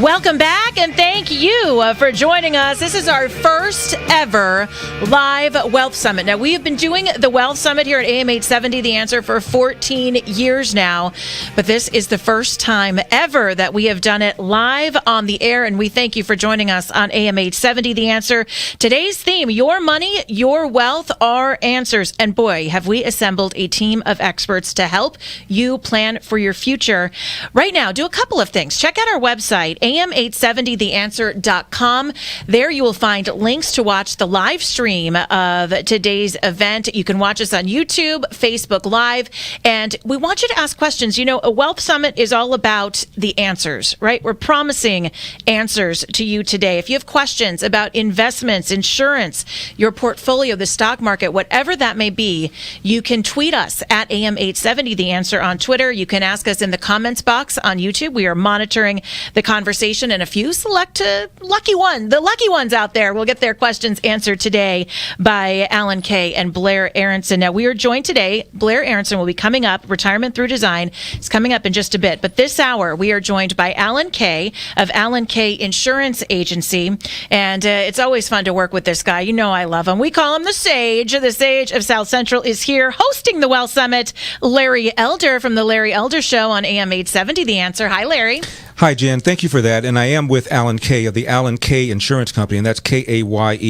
Welcome back, and thank you for joining us. This is our first ever live Wealth Summit. Now, we have been doing the Wealth Summit here at AM 870, The Answer, for 14 years now, but this is the first time ever that we have done it live on the air, and we thank you for joining us on AM 870, The Answer. Today's theme, Your Money, Your Wealth, Our Answers. And boy, have we assembled a team of experts to help you plan for your future. Right now, do a couple of things. Check out our website, am870theanswer.com. There you will find links to watch the live stream of today's event. You can watch us on YouTube, Facebook Live, and we want you to ask questions. You know, a Wealth Summit is all about the answers, right? We're promising answers to you today. If you have questions about investments, insurance, your portfolio, the stock market, whatever that may be, you can tweet us at AM870theanswer on Twitter. You can ask us in the comments box on YouTube. We are monitoring the conversation, and a few select the lucky ones out there will get their questions answered today by Alan Kay and Blair Aronson. Now, we are joined today. Blair Aronson will be coming up. Retirement Through Design is coming up in just a bit. But this hour, we are joined by Alan Kay of Alan Kay Insurance Agency. And it's always fun to work with this guy. You know I love him. We call him the Sage. The Sage of South Central is here hosting the Wealth Summit. Larry Elder from The Larry Elder Show on AM 870, The Answer. Hi, Larry. Hi, Jen. Thank you for that. And I am with Alan Kay of the Alan Kay Insurance Company, and that's Kaye.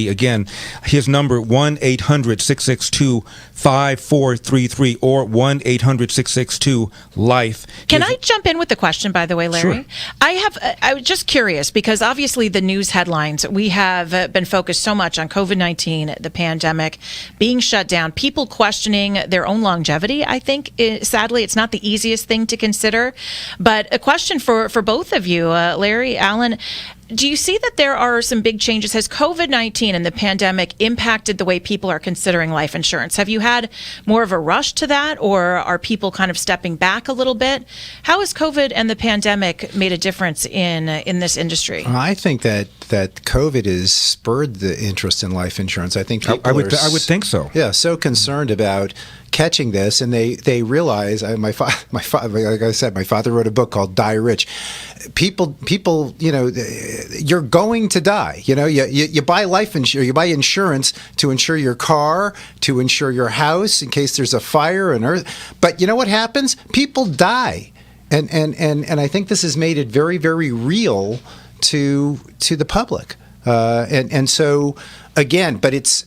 Again, his number, 1-800-662-5433 or 1-800-662-LIFE. Can I jump in with the question, by the way, Larry? Sure. I was just curious, because obviously the news headlines, we have been focused so much on COVID-19, the pandemic, being shut down, people questioning their own longevity. I think, sadly, it's not the easiest thing to consider. But a question for both of you, Larry, Alan, do you see that there are some big changes? Has COVID-19 and the pandemic impacted the way people are considering life insurance? Have you had more of a rush to that, or are people kind of stepping back a little bit? How has COVID and the pandemic made a difference in this industry? I think that COVID has spurred the interest in life insurance. I think people I would think so. Yeah, so concerned about catching this, and they realize. My father, like I said, my father wrote a book called Die Rich. People, you know, you're going to die. You know, you buy life insurance, you buy insurance to insure your car, to insure your house in case there's a fire and earth. But you know what happens? People die, and I think this has made it very, very real to the public. And so again, but it's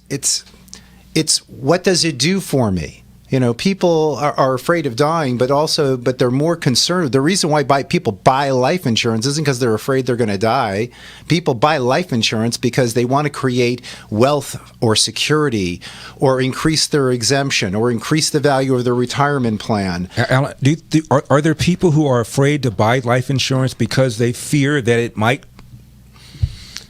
what does it do for me? You know, people are afraid of dying, but they're more concerned. The reason why people buy life insurance isn't because they're afraid they're going to die. People buy life insurance because they want to create wealth or security, or increase their exemption, or increase the value of their retirement plan. Alan, are there people who are afraid to buy life insurance because they fear that it might,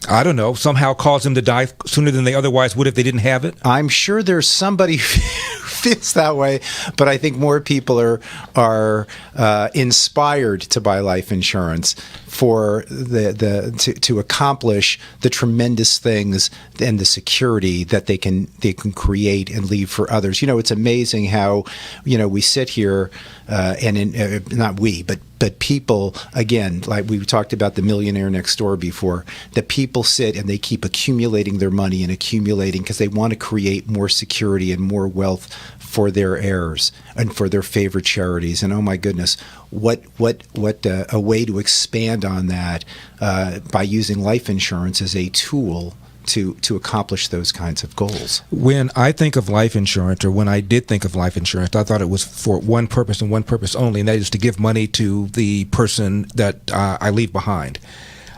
I don't know, somehow cause them to die sooner than they otherwise would if they didn't have it? I'm sure there's somebody who feels that way, but I think more people are inspired to buy life insurance for to accomplish the tremendous things and the security that they can create and leave for others. You know, it's amazing how, you know, we sit here not we, but But people, again, like we talked about the millionaire next door before, the people sit and they keep accumulating their money and accumulating because they want to create more security and more wealth for their heirs and for their favorite charities. And oh my goodness, what a way to expand on that by using life insurance as a tool to accomplish those kinds of goals. When I think of life insurance, or when I did think of life insurance, I thought it was for one purpose and one purpose only, and that is to give money to the person that I leave behind.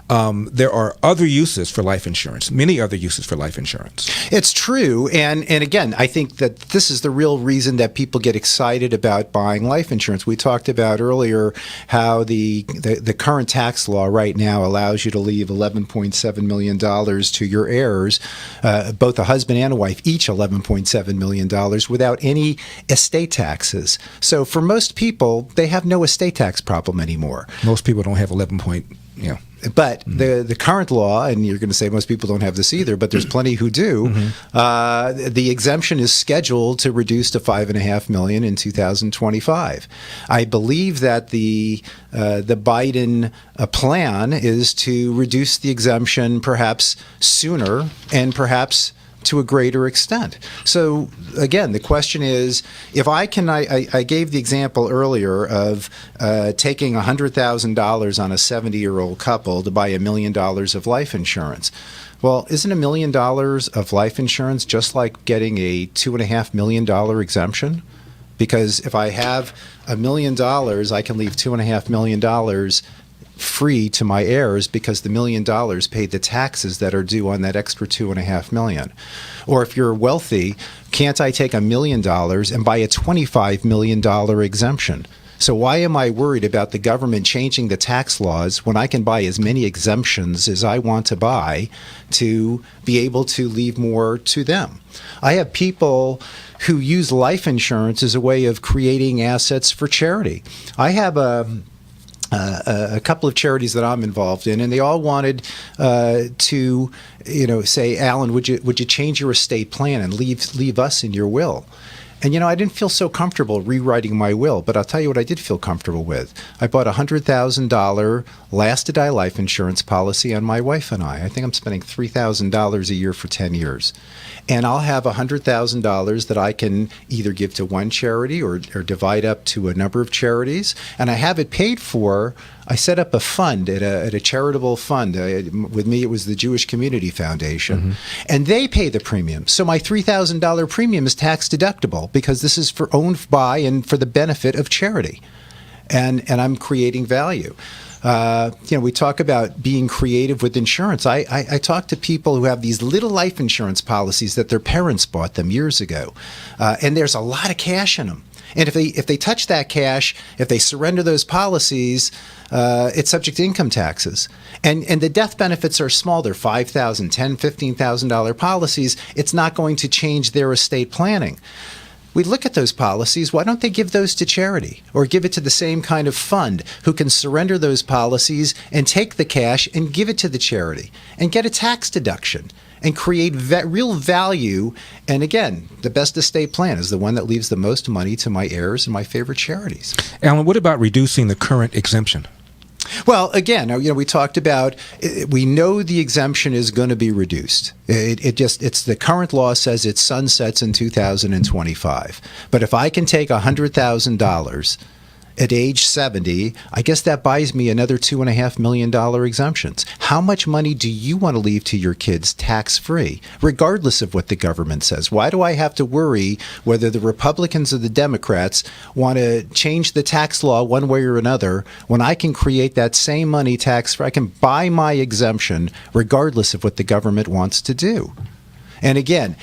There are other uses for life insurance, many other uses for life insurance. It's true. And again, I think that this is the real reason that people get excited about buying life insurance. We talked about earlier how the current tax law right now allows you to leave $11.7 million to your heirs, both a husband and a wife, each $11.7 million without any estate taxes. So for most people, they have no estate tax problem anymore. Most people don't have But the current law, and you're going to say most people don't have this either, but there's plenty who do. The exemption is scheduled to reduce to $5.5 million in 2025. I believe that the Biden plan is to reduce the exemption perhaps sooner and perhaps to a greater extent. So again, the question is, if I gave the example earlier of taking $100,000 on a 70-year-old couple to buy $1 million of life insurance. Well, isn't $1 million of life insurance just like getting a $2.5 million exemption? Because if I have $1 million, I can leave $2.5 million free to my heirs because the $1 million paid the taxes that are due on that extra $2.5 million. Or if you're wealthy, can't I take $1 million and buy a $25 million exemption? So why am I worried about the government changing the tax laws when I can buy as many exemptions as I want to buy to be able to leave more to them? I have people who use life insurance as a way of creating assets for charity. I have a couple of charities that I'm involved in, and they all wanted to, say, Alan, would you change your estate plan and leave us in your will? And, I didn't feel so comfortable rewriting my will, but I'll tell you what I did feel comfortable with. I bought a $100,000 last to die life insurance policy on my wife and I. I think I'm spending $3,000 a year for 10 years. And I'll have $100,000 that I can either give to one charity or divide up to a number of charities. And I have it paid for. I set up a fund at a charitable fund. With me, it was the Jewish Community Foundation. And they pay the premium. So my $3,000 premium is tax deductible because this is owned by and for the benefit of charity. And I'm creating value. We talk about being creative with insurance. I talk to people who have these little life insurance policies that their parents bought them years ago. And there's a lot of cash in them. And if they touch that cash, if they surrender those policies, it's subject to income taxes. And the death benefits are small. They're $5,000, $10,000, $15,000 policies. It's not going to change their estate planning. We look at those policies. Why don't they give those to charity or give it to the same kind of fund who can surrender those policies and take the cash and give it to the charity and get a tax deduction and create real value? And again, the best estate plan is the one that leaves the most money to my heirs and my favorite charities. Alan, what about reducing the current exemption? Well, again, we talked about, we know the exemption is going to be reduced. It's the current law says it sunsets in 2025. But if I can take $100,000 at age 70, I guess that buys me another $2.5 million exemptions. How much money do you want to leave to your kids tax-free, regardless of what the government says? Why do I have to worry whether the Republicans or the Democrats want to change the tax law one way or another when I can create that same money tax-free? I can buy my exemption regardless of what the government wants to do. And again,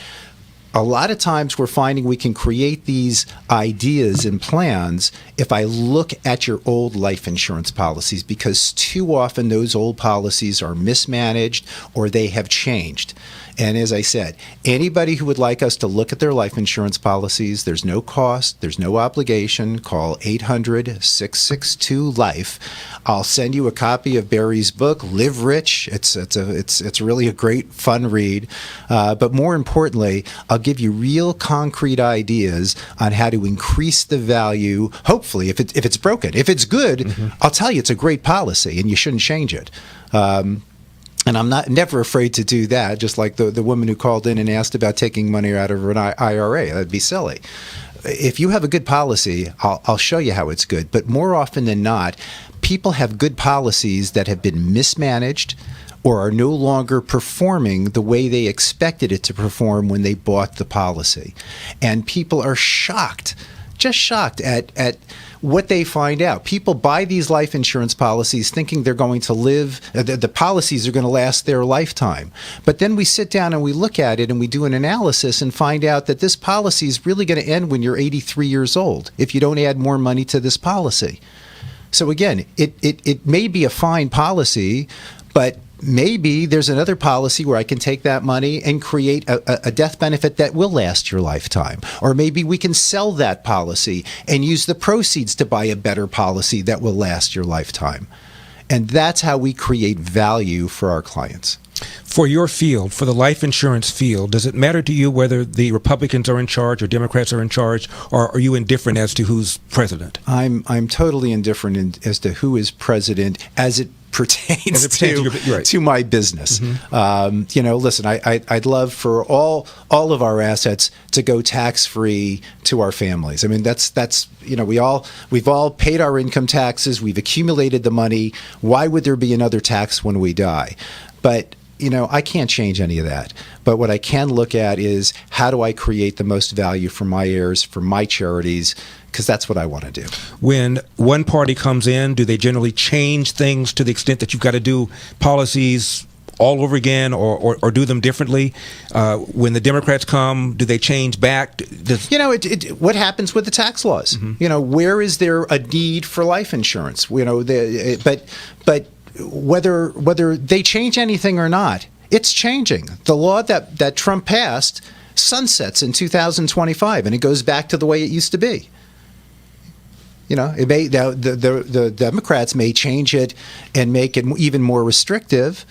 a lot of times we're finding we can create these ideas and plans if I look at your old life insurance policies, because too often those old policies are mismanaged or they have changed. And as I said, anybody who would like us to look at their life insurance policies, there's no cost, there's no obligation. Call 800-662-LIFE. I'll send you a copy of Barry's book, Live Rich. It's really a great, fun read. But more importantly, I'll give you real concrete ideas on how to increase the value, hopefully, if it's broken. If it's good, I'll tell you it's a great policy and you shouldn't change it. And I'm never afraid to do that, just like the woman who called in and asked about taking money out of an IRA. That'd be silly. If you have a good policy, I'll show you how it's good. But more often than not, people have good policies that have been mismanaged or are no longer performing the way they expected it to perform when they bought the policy. And people are shocked, just shocked at what they find out. People buy these life insurance policies thinking they're going to live, the policies are going to last their lifetime. But then we sit down and we look at it and we do an analysis and find out that this policy is really going to end when you're 83 years old if you don't add more money to this policy. So again, it may be a fine policy, but maybe there's another policy where I can take that money and create a death benefit that will last your lifetime. Or maybe we can sell that policy and use the proceeds to buy a better policy that will last your lifetime. And that's how we create value for our clients. For your field, for the life insurance field, does it matter to you whether the Republicans are in charge or Democrats are in charge, or are you indifferent as to who's president? I'm totally indifferent as to who is president as it pertains to my business. Listen, I'd love for all of our assets to go tax-free to our families. I mean, that's we've all paid our income taxes. We've accumulated the money. Why would there be another tax when we die? But I can't change any of that. But what I can look at is how do I create the most value for my heirs, for my charities, because that's what I want to do. When one party comes in, do they generally change things to the extent that you've got to do policies all over again or do them differently? When the Democrats come, do they change back? What happens with the tax laws? Where is there a need for life insurance? But whether they change anything or not, it's changing. The law that Trump passed sunsets in 2025, and it goes back to the way it used to be. It may the Democrats may change it and make it even more restrictive,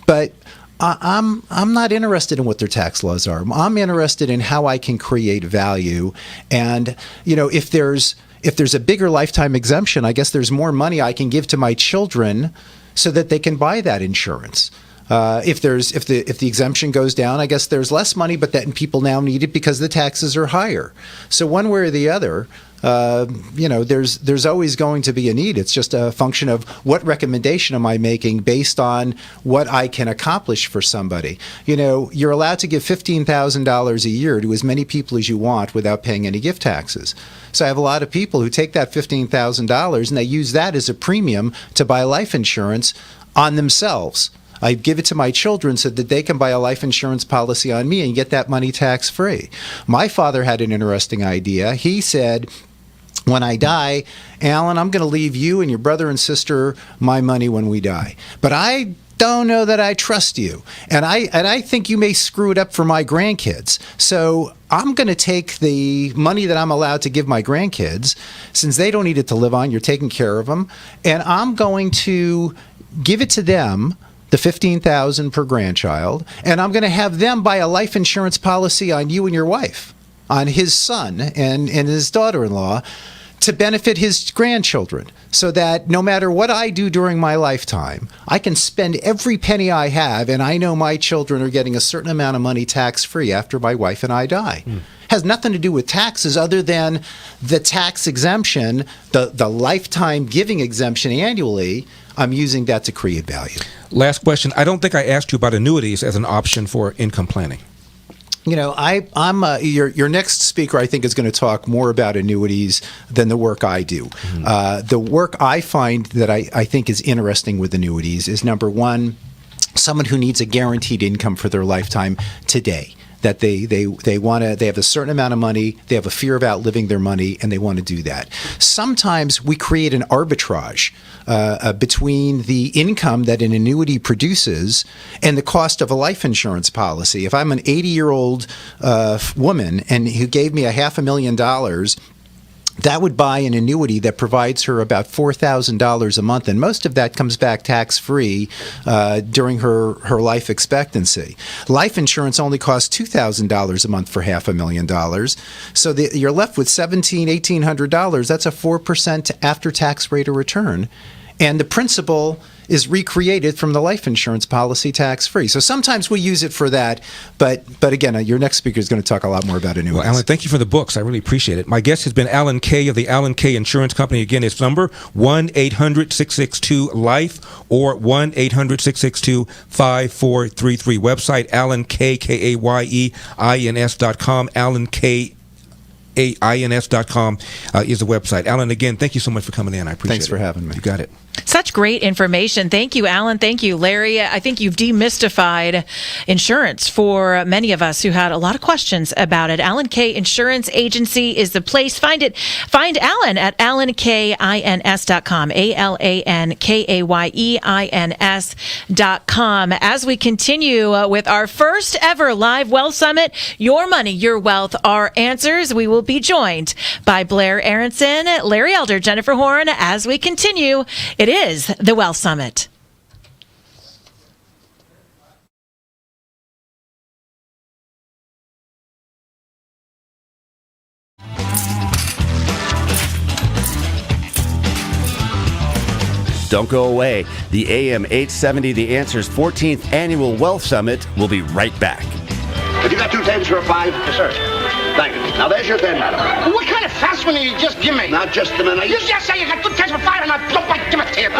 but I'm not interested in what their tax laws are. I'm interested in how I can create value, and if there's a bigger lifetime exemption, I guess there's more money I can give to my children so that they can buy that insurance. If the exemption goes down, I guess there's less money, but then people now need it because the taxes are higher. So one way or the other, there's always going to be a need. It's just a function of what recommendation am I making based on what I can accomplish for somebody. You're allowed to give $15,000 a year to as many people as you want without paying any gift taxes. So I have a lot of people who take that $15,000 and they use that as a premium to buy life insurance on themselves. I give it to my children so that they can buy a life insurance policy on me and get that money tax-free. My father had an interesting idea. He said, when I die, Alan, I'm going to leave you and your brother and sister my money when we die. But I don't know that I trust you. And I think you may screw it up for my grandkids. So I'm going to take the money that I'm allowed to give my grandkids, since they don't need it to live on, you're taking care of them, and I'm going to give it to them, the $15,000 per grandchild, and I'm going to have them buy a life insurance policy on you and your wife, on his son and his daughter-in-law, to benefit his grandchildren, so that no matter what I do during my lifetime, I can spend every penny I have, and I know my children are getting a certain amount of money tax-free after my wife and I die. Has nothing to do with taxes other than the tax exemption, the lifetime giving exemption annually. I'm using that to create value. Last question. I don't think I asked you about annuities as an option for income planning. I'm your next speaker, I think, is going to talk more about annuities than the work I do. The work I find that I think is interesting with annuities is, number one, someone who needs a guaranteed income for their lifetime today. that they want to. They have a certain amount of money. They have a fear of outliving their money, and they want to do that. Sometimes we create an arbitrage between the income that an annuity produces and the cost of a life insurance policy. If I'm an 80-year-old woman and who gave me $500,000, that would buy an annuity that provides her about $4,000 a month, and most of that comes back tax-free during her life expectancy. Life insurance only costs $2,000 a month for $500,000, so you're left with $1,800. That's a 4% after-tax rate of return, and the principal is recreated from the life insurance policy tax-free. So sometimes we use it for that, but again, your next speaker is going to talk a lot more about annuities. Well, Alan, thank you for the books. I really appreciate it. My guest has been Alan Kay of the Alan Kay Insurance Company. Again, his number, 1-800-662-LIFE or 1-800-662-5433. Website, AlanKayEins.com. AlanKayEins.com is the website. Alan, again, thank you so much for coming in. I appreciate it. Thanks for having me. You got it. Such great information. Thank you, Alan. Thank you, Larry. I think you've demystified insurance for many of us who had a lot of questions about it. Alan Kay Insurance Agency is the place. Find Alan at AlanKayEins.com, AlanKayEins.com. As we continue with our first ever live Wealth Summit, Your Money, Your Wealth, Our Answers, we will be joined by Blair Aronson, Larry Elder, Jennifer Horn. As we continue, it is the Wealth Summit. Don't go away. The AM 870 The Answer's 14th Annual Wealth Summit will be right back. Have you got 2 tens for a 5? Yes, sir. Thank you. Now there's your 10, madam. What kind of fast one did you just give me? Not just a minute. You just say you got 2 tens for 5 and I don't like give it to you. 2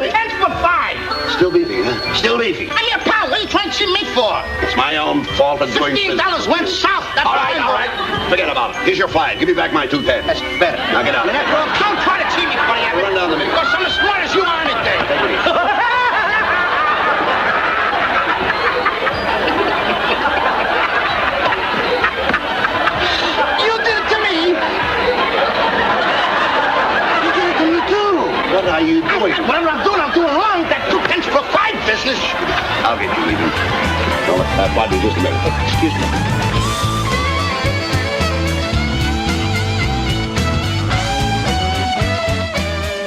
tens for 5. Still beefy, huh? Still beefy. I'm your pal. What are you trying to see me for? It's my own fault of doing $15 went south. That's all right. Forget about it. Here's your 5. Give me back my 2 tens. That's better. Now get out. Don't try to cheat me, buddy. Run down to me. Because I'm as smart as you are anything. Take it easy. What are you doing? Whatever I'm doing wrong. That 2 tens for 5 business. I'll get you even. Don't let that body just a minute. Excuse me.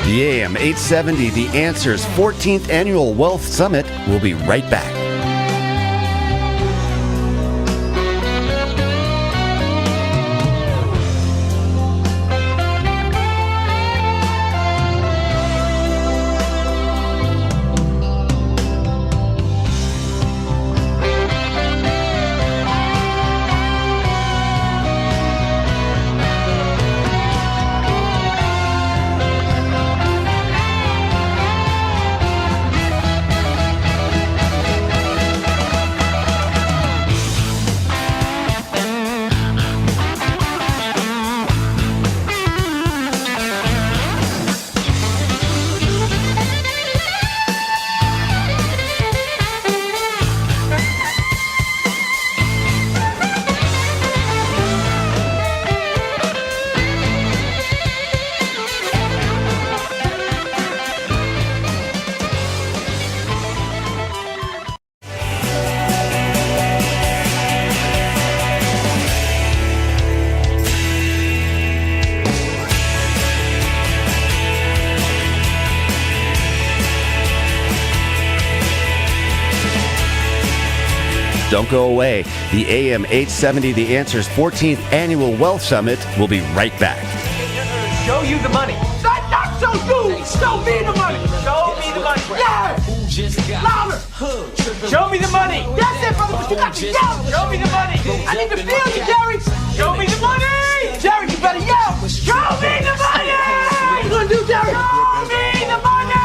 The AM 870 The Answer's 14th Annual Wealth Summit will be right back. Don't go away. The AM 870 The Answer's 14th Annual Wealth Summit will be right back. Show you the money. That's not so you. Show me the money. Show me the money. Yeah. Louder. Show me the money. That's it, brother. But you got to yell. Show me the money. I need to feel you, Jerry. Show me the money. Jerry, you better yell. Show me the money. What you gonna do, Jerry? Show me the money.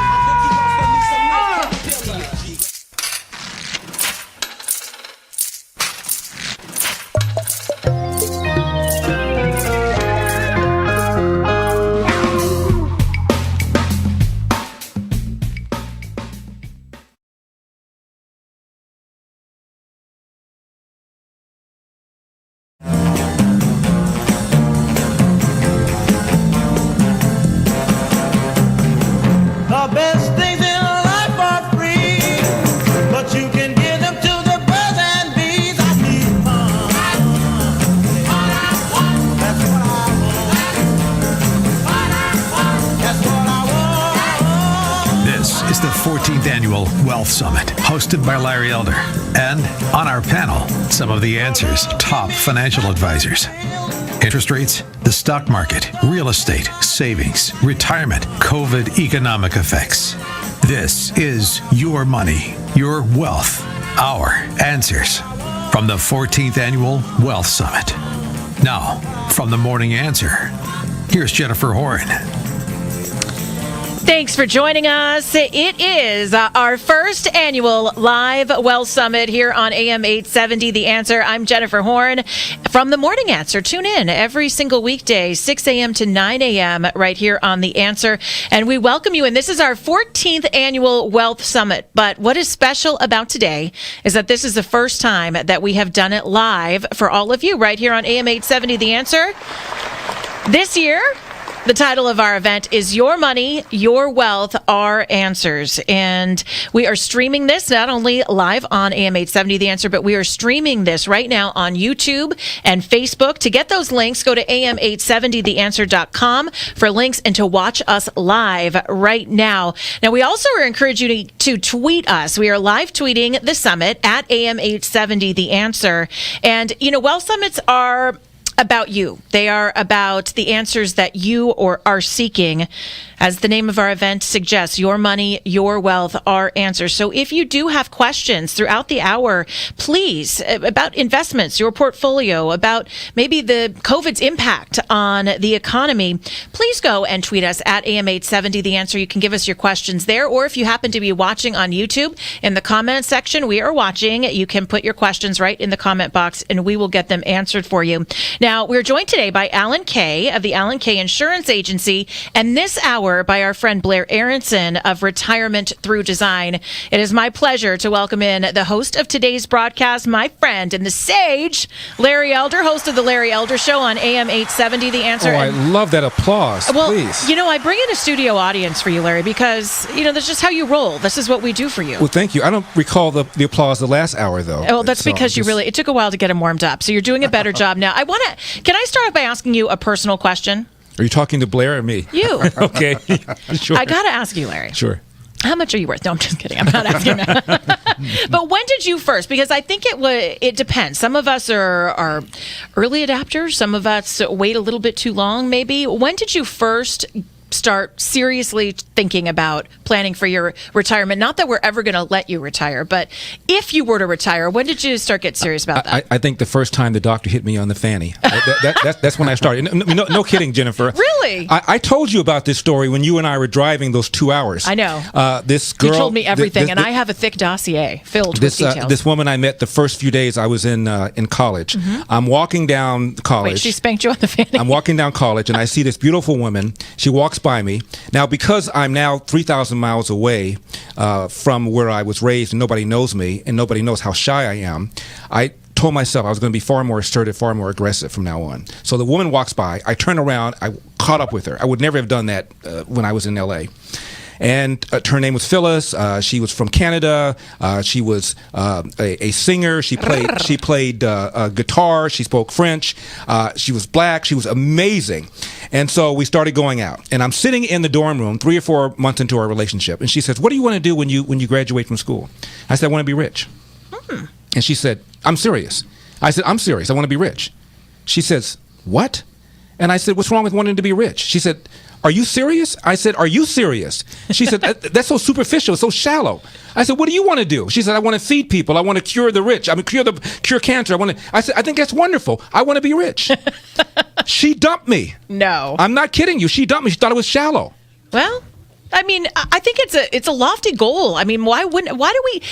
14th Annual Wealth Summit, hosted by Larry Elder. And on our panel, some of the answer's top financial advisors. Interest rates, the stock market, real estate, savings, retirement, COVID economic effects. This is Your Money, Your Wealth, Our Answers from the 14th Annual Wealth Summit. Now, from the Morning Answer, here's Jennifer Horn. Thanks for joining us. It is our first annual live Wealth Summit here on AM 870, The Answer. I'm Jennifer Horn from The Morning Answer. Tune in every single weekday, 6 a.m. to 9 a.m. right here on The Answer. And we welcome you. And this is our 14th annual Wealth Summit. But what is special about today is that this is the first time that we have done it live for all of you right here on AM 870, The Answer. This year, the title of our event is Your Money, Your Wealth, Our Answers. And we are streaming this not only live on AM 870 The Answer, but we are streaming this right now on YouTube and Facebook. To get those links, go to am870theanswer.com for links and to watch us live right now. Now, we also encourage you to tweet us. We are live tweeting the summit at AM 870 The Answer. And, you know, Wealth Summits are about you. They are about the answers that you are seeking. As the name of our event suggests, your money, your wealth, our answers. So if you do have questions throughout the hour, please, about investments, your portfolio, about maybe the COVID's impact on the economy, please go and tweet us at AM870 The Answer. You can give us your questions there, or if you happen to be watching on YouTube, in the comment section, we are watching. You can put your questions right in the comment box, and we will get them answered for you. Now, we're joined today by Alan Kay of the Alan Kay Insurance Agency, and this hour by our friend Blair Aronson of Retirement Through Design. It is my pleasure to welcome in the host of today's broadcast, my friend and the sage, Larry Elder, host of the Larry Elder Show on AM 870 The Answer. Oh, I love that applause. Well, please. You know, I bring in a studio audience for you, Larry, because, you know, that's just how you roll. This is what we do for you. Well, thank you. I don't recall the applause the last hour, though. Well, that's because it took a while to get them warmed up. So you're doing a better job now. Can I start off by asking you a personal question? Are you talking to Blair or me? You. Okay. Sure. I got to ask you, Larry. Sure. How much are you worth? No, I'm just kidding. I'm not asking that. But when did you first? Because I think it depends. Some of us are early adapters. Some of us wait a little bit too long, maybe. When did you first start seriously thinking about planning for your retirement? Not that we're ever going to let you retire, but if you were to retire, when did you start get serious about that? I think the first time the doctor hit me on the fanny. That's when I started. No kidding, Jennifer. Really? I told you about this story when you and I were driving those 2 hours. I know. This girl. You told me everything, and I have a thick dossier filled with details. This woman I met the first few days I was in college. Mm-hmm. I'm walking down college. Wait, she spanked you on the fanny? I'm walking down college, and I see this beautiful woman. She walks by me. Now, because I'm now 3,000 miles away from where I was raised, and nobody knows me, and nobody knows how shy I am, I told myself I was going to be far more assertive, far more aggressive from now on. So the woman walks by. I turn around. I caught up with her. I would never have done that when I was in L.A., and her name was Phyllis. She was from Canada. She was a singer. She played guitar. She spoke French. She was black. She was amazing. And so we started going out. And I'm sitting in the dorm room 3 or 4 months into our relationship. And she says, "What do you want to do when you graduate from school?" I said, "I want to be rich." And she said, "I'm serious." I said, "I'm serious. I want to be rich." She says, "What?" And I said, "What's wrong with wanting to be rich?" She said, "Are you serious?" I said, "Are you serious?" She said, "That's so superficial, so shallow." I said, "What do you want to do?" She said, "I want to feed people. I want to cure the rich. Cure cancer. I said, "I think that's wonderful. I want to be rich." She dumped me. No. I'm not kidding you. She dumped me. She thought it was shallow. Well, I mean, I think it's a lofty goal. I mean, why do we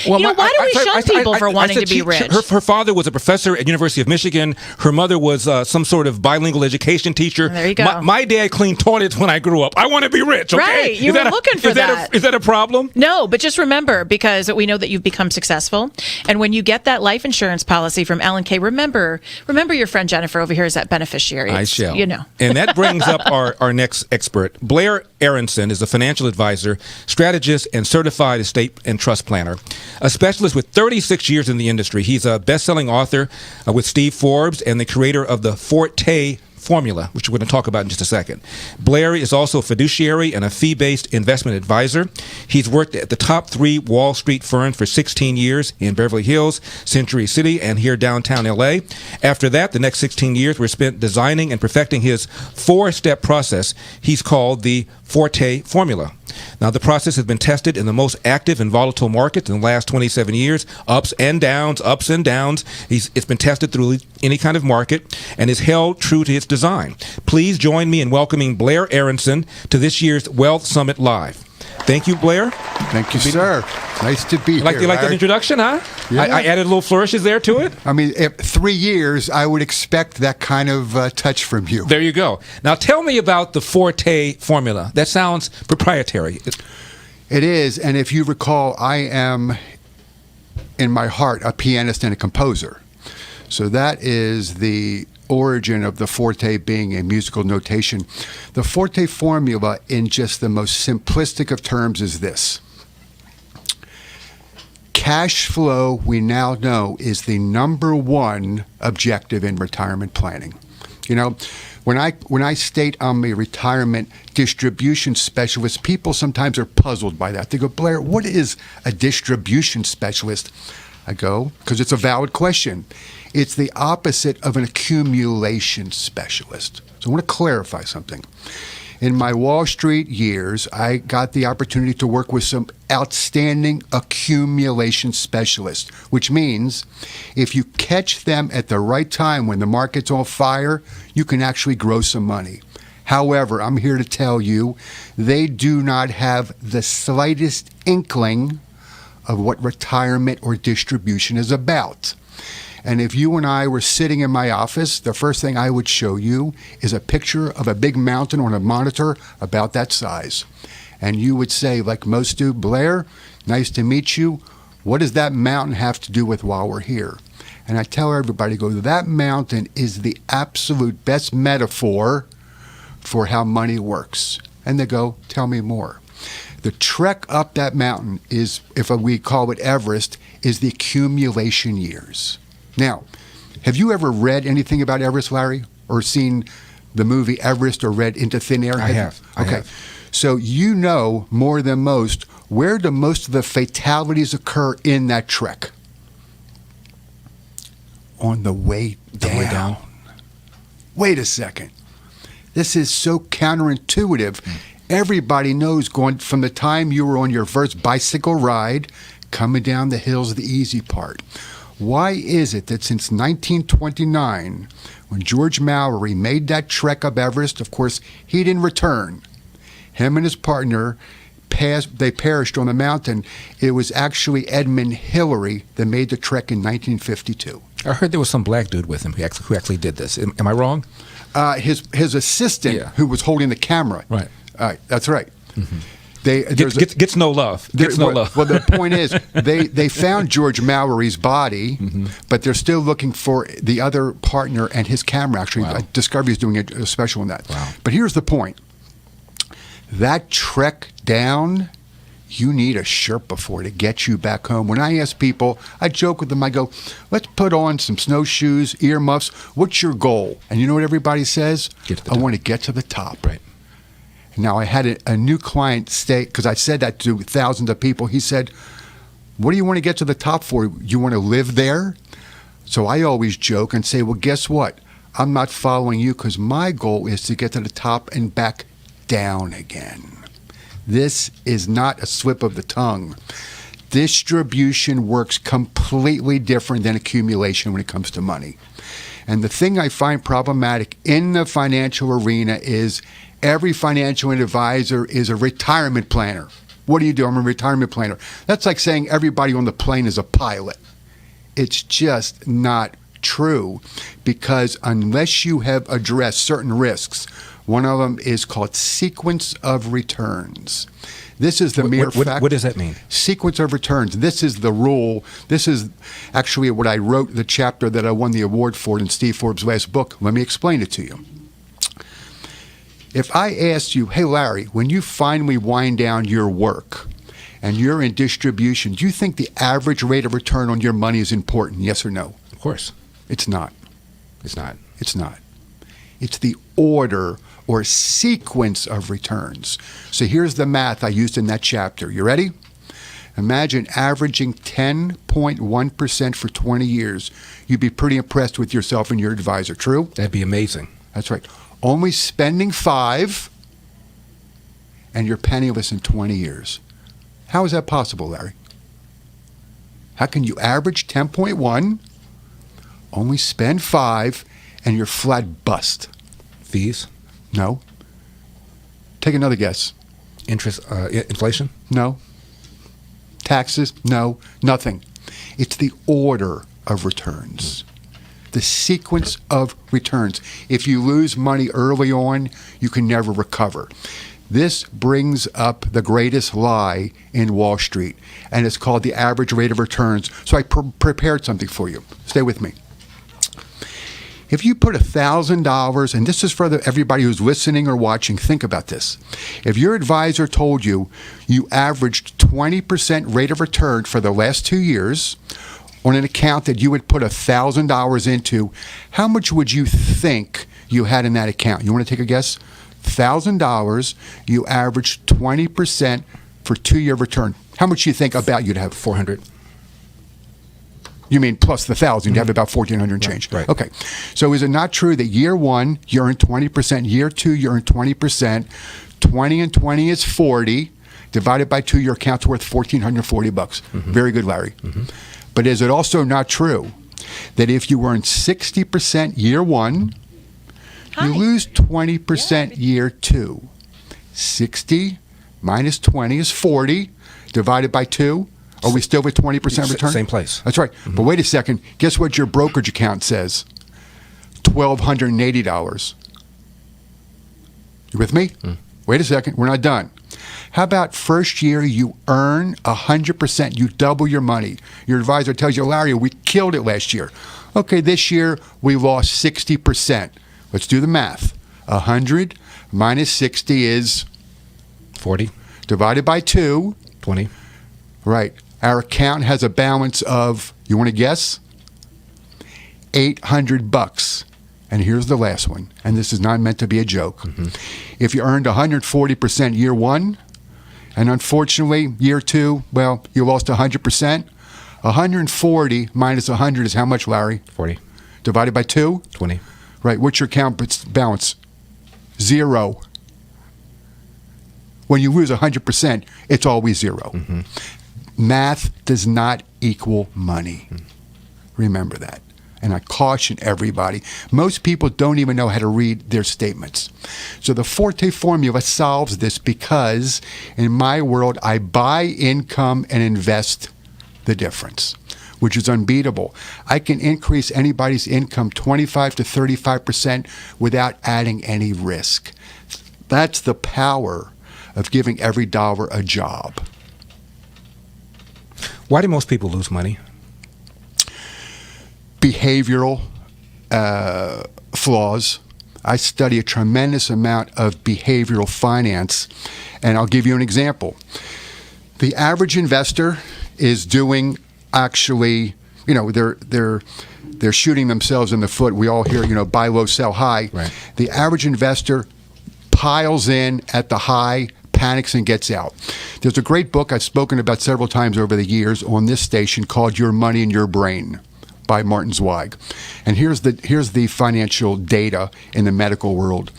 shun people for wanting to be rich? Her father was a professor at University of Michigan. Her mother was some sort of bilingual education teacher. There you go. My dad cleaned toilets when I grew up. I want to be rich. Okay? Right. You were looking for that. Is that a problem? No, but just remember, because we know that you've become successful, and when you get that life insurance policy from Alan Kay, remember your friend Jennifer over here is that beneficiary. I shall. You know. And that brings up our next expert. Blair Aronson is a financial advisor, strategist, and certified estate and trust planner. A specialist with 36 years in the industry. He's a best-selling author with Steve Forbes and the creator of the Forte formula, which we're going to talk about in just a second. Blair is also a fiduciary and a fee-based investment advisor. He's worked at the top 3 Wall Street firms for 16 years in Beverly Hills, Century City, and here downtown LA. After that, the next 16 years were spent designing and perfecting his 4-step process he's called the Forte formula. Now, the process has been tested in the most active and volatile markets in the last 27 years, ups and downs, ups and downs. It's been tested through any kind of market and is held true to its design. Please join me in welcoming Blair Aronson to this year's Wealth Summit Live. Thank you, Blair. Thank you, sir. Nice to be here. You like that introduction, huh? Yeah. I added little flourishes there to it. I mean, 3 years, I would expect that kind of touch from you. There you go. Now, tell me about the Forte formula. That sounds proprietary. It is, and if you recall, I am, in my heart, a pianist and a composer. So that is the origin of the Forte being a musical notation. The Forte formula, in just the most simplistic of terms, is this. Cash flow, we now know, is the number one objective in retirement planning. You know, when I state I'm a retirement distribution specialist, people sometimes are puzzled by that. They go, Blair, what is a distribution specialist? I go, because it's a valid question. It's the opposite of an accumulation specialist. So I want to clarify something. In my Wall Street years, I got the opportunity to work with some outstanding accumulation specialists, which means if you catch them at the right time when the market's on fire, you can actually grow some money. However, I'm here to tell you, they do not have the slightest inkling of what retirement or distribution is about. And if you and I were sitting in my office, the first thing I would show you is a picture of a big mountain on a monitor about that size. And you would say, like most do, Blair, nice to meet you. What does that mountain have to do with while we're here? And I tell everybody, go, that mountain is the absolute best metaphor for how money works. And they go, tell me more. The trek up that mountain is, if we call it Everest, is the accumulation years. Now, have you ever read anything about Everest, Larry, or seen the movie Everest or read Into Thin Air? I have. Okay. So you know more than most, where do most of the fatalities occur in that trek? On the way down. Wait a second. This is so counterintuitive. Everybody knows going from the time you were on your first bicycle ride, coming down the hills is the easy part. Why is it that since 1929, when George Mallory made that trek up Everest, of course, he didn't return. Him and his partner, they perished on the mountain. It was actually Edmund Hillary that made the trek in 1952. I heard there was some black dude with him who actually did this. Am I wrong? His assistant, who was holding the camera. Right. That's right. Mm-hmm. Gets no love. Gets no love. Well, the point is, they found George Mallory's body, but they're still looking for the other partner and his camera. Actually, Wow. Discovery is doing a special on that. Wow. But here's the point. That trek down, you need a Sherpa for to get you back home. When I ask people, I joke with them, I go, let's put on some snowshoes, earmuffs. What's your goal? And you know what everybody says? I want to get to the top. Right. Now, I had a new client stay, because I said that to thousands of people. He said, what do you want to get to the top for? You want to live there? So I always joke and say, well, guess what? I'm not following you because my goal is to get to the top and back down again. This is not a slip of the tongue. Distribution works completely different than accumulation when it comes to money. And the thing I find problematic in the financial arena is every financial advisor is a retirement planner. What do you do? I'm a retirement planner. That's like saying everybody on the plane is a pilot. It's just not true, because unless you have addressed certain risks, one of them is called sequence of returns. This is the mere fact. What does that mean? Sequence of returns. This is the rule. This is actually what I wrote, the chapter that I won the award for in Steve Forbes' last book. Let me explain it to you. If I asked you, hey, Larry, when you finally wind down your work and you're in distribution, do you think the average rate of return on your money is important? Yes or no? Of course. It's not. It's not. It's not. It's the order or sequence of returns. So here's the math I used in that chapter. You ready? Imagine averaging 10.1% for 20 years. You'd be pretty impressed with yourself and your advisor. True? That'd be amazing. That's right. Only spending 5 and you're penniless in 20 years. How is that possible, Larry? How can you average 10.1, only spend 5, and you're flat bust? Fees? No. Take another guess. Interest? Inflation? No. Taxes? No. Nothing. It's the order of returns. The sequence of returns. If you lose money early on, you can never recover. This brings up the greatest lie in Wall Street, and it's called the average rate of returns. So I prepared something for you. Stay with me. If you put $1,000, and this is for everybody who's listening or watching, think about this. If your advisor told you you averaged 20% rate of return for the last 2 years on an account that you would put $1,000 into, how much would you think you had in that account? You want to take a guess? $1,000, you averaged 20% for 2-year return. How much do you think about you'd have? $400. You mean plus the 1,000, you'd have about $1,400 change. Right. Okay. So is it not true that year 1, you earn 20%, year 2, you earn 20%, 20 and 20 is 40, divided by 2, your account's worth $1,440. Very good, Larry. But is it also not true that if you earn 60% year 1, you lose 20% year 2? 60 minus 20 is 40, divided by 2. Are we still with 20% return? Same place. That's right. But wait a second. Guess what your brokerage account says? $1,280. You with me? Wait a second. We're not done. How about first year you earn 100%, you double your money. Your advisor tells you, Larry, we killed it last year. Okay, this year we lost 60%. Let's do the math. 100 minus 60 is 40. Divided by 2. 20. Right. Our account has a balance of, you want to guess? $800. And here's the last one. And this is not meant to be a joke. If you earned 140% year 1, and unfortunately year 2, well, you lost 100%. 140 minus 100 is how much, Larry? 40. Divided by 2? 20. Right. What's your account balance? 0. When you lose 100%, it's always 0. Math does not equal money. Remember that. And I caution everybody. Most people don't even know how to read their statements. So the Forte formula solves this because in my world, I buy income and invest the difference, which is unbeatable. I can increase anybody's income 25 to 35% without adding any risk. That's the power of giving every dollar a job. Why do most people lose money? Behavioral flaws. I study a tremendous amount of behavioral finance, and I'll give you an example. The average investor is doing actually, they're shooting themselves in the foot. We all hear, buy low, sell high. Right. The average investor piles in at the high, panics and gets out. There's a great book I've spoken about several times over the years on this station called Your Money in Your Brain by Martin Zweig. And here's the financial data in the medical world.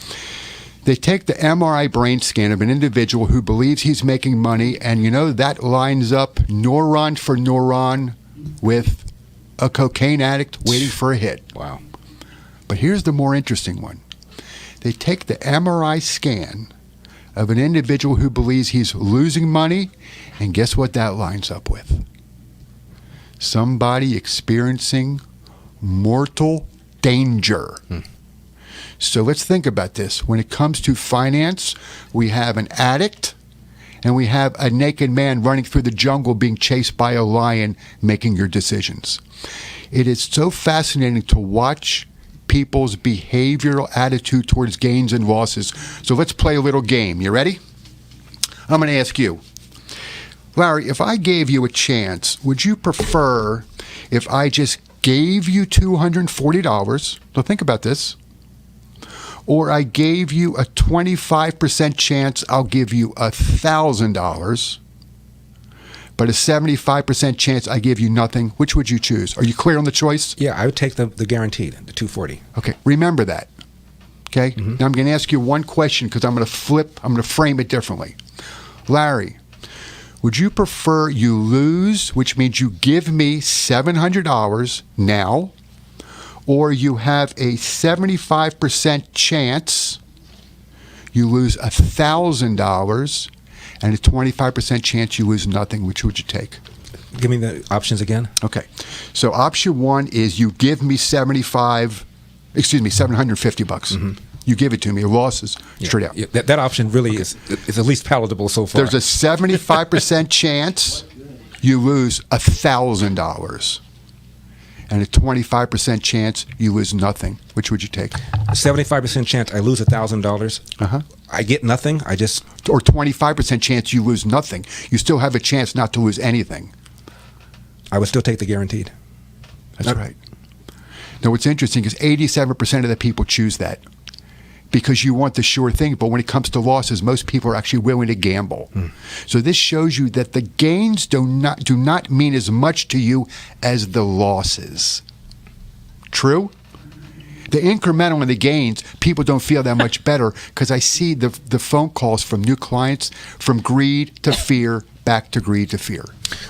They take the MRI brain scan of an individual who believes he's making money, and that lines up neuron for neuron with a cocaine addict waiting for a hit. Wow. But here's the more interesting one. They take the MRI scan of an individual who believes he's losing money, and guess what that lines up with? Somebody experiencing mortal danger. So let's think about this. When it comes to finance, we have an addict and we have a naked man running through the jungle being chased by a lion making your decisions. It is so fascinating to watch people's behavioral attitude towards gains and losses. So let's play a little game. You ready? I'm going to ask you, Larry, if I gave you a chance, would you prefer if I just gave you $240? So think about this. or I gave you a 25% chance I'll give you $1,000, but a 75% chance I give you nothing, which would you choose? Are you clear on the choice? Yeah, I would take the guaranteed, the 240. Okay, remember that. Okay? Now I'm going to ask you one question because I'm going to frame it differently. Larry, would you prefer you lose, which means you give me $700 now, or you have a 75% chance you lose $1,000 and a 25% chance you lose nothing? Which would you take? Give me the options again. Okay. So option one is you give me $750. You give it to me. Your losses straight out. Yeah, that option really is at least palatable so far. There's a 75% chance you lose $1,000 and a 25% chance you lose nothing. Which would you take? 75% chance I lose $1,000. I get nothing. Or 25% chance you lose nothing. You still have a chance not to lose anything. I would still take the guaranteed. That's right. Now, what's interesting is 87% of the people choose that because you want the sure thing. But when it comes to losses, most people are actually willing to gamble. So this shows you that the gains do not mean as much to you as the losses. True? The incremental and the gains, people don't feel that much better because I see the phone calls from new clients from greed to fear, back to greed to fear.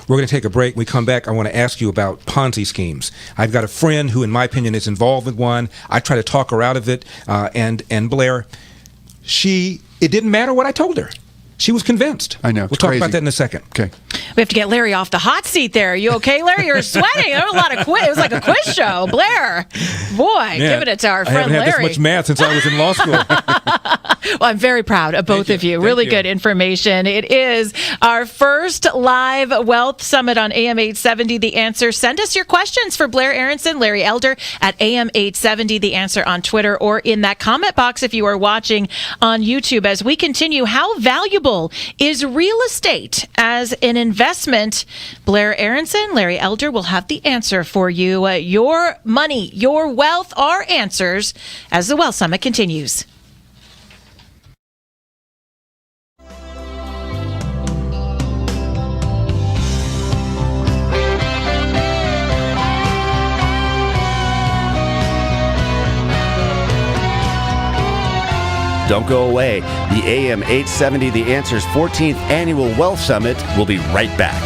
We're going to take a break. When we come back, I want to ask you about Ponzi schemes. I've got a friend who, in my opinion, is involved with one. I try to talk her out of it. And Blair, it didn't matter what I told her. She was convinced. I know. We'll talk about that in a second. Okay. We have to get Larry off the hot seat there. Are you okay, Larry? You're sweating. There was a lot of quiz. It was like a quiz show. Blair, boy, giving it to our friend Larry. I haven't Larry. had this much math since I was in law school. Well, I'm very proud of both of you. Really good information. It is our first live Wealth Summit on AM 870. The Answer. Send us your questions for Blair Aronson, Larry Elder at AM 870. The Answer on Twitter or in that comment box if you are watching on YouTube. As we continue, how valuable is real estate as an investment? Blair Aronson, Larry Elder will have the answer for you. Your money, your wealth are answers as the Wealth Summit continues. Don't go away. The AM 870 The Answer's 14th Annual Wealth Summit will be right back.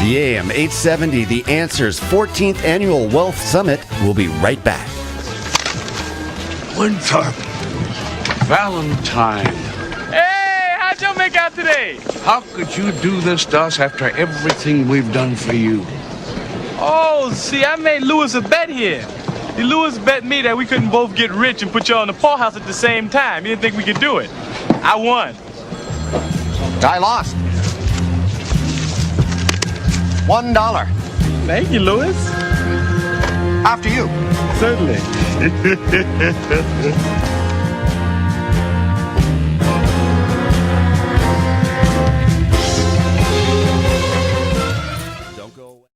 The AM 870 The Answer's 14th Annual Wealth Summit will be right back. Winthrop. Valentine. Hey, how'd y'all make out today? How could you do this to us after everything we've done for you? Oh, see, I made Lewis a bet here. Lewis bet me that we couldn't both get rich and put y'all in the poorhouse at the same time. He didn't think we could do it. I won. I lost. $1. Thank you, Lewis. After you. Certainly. Don't go away.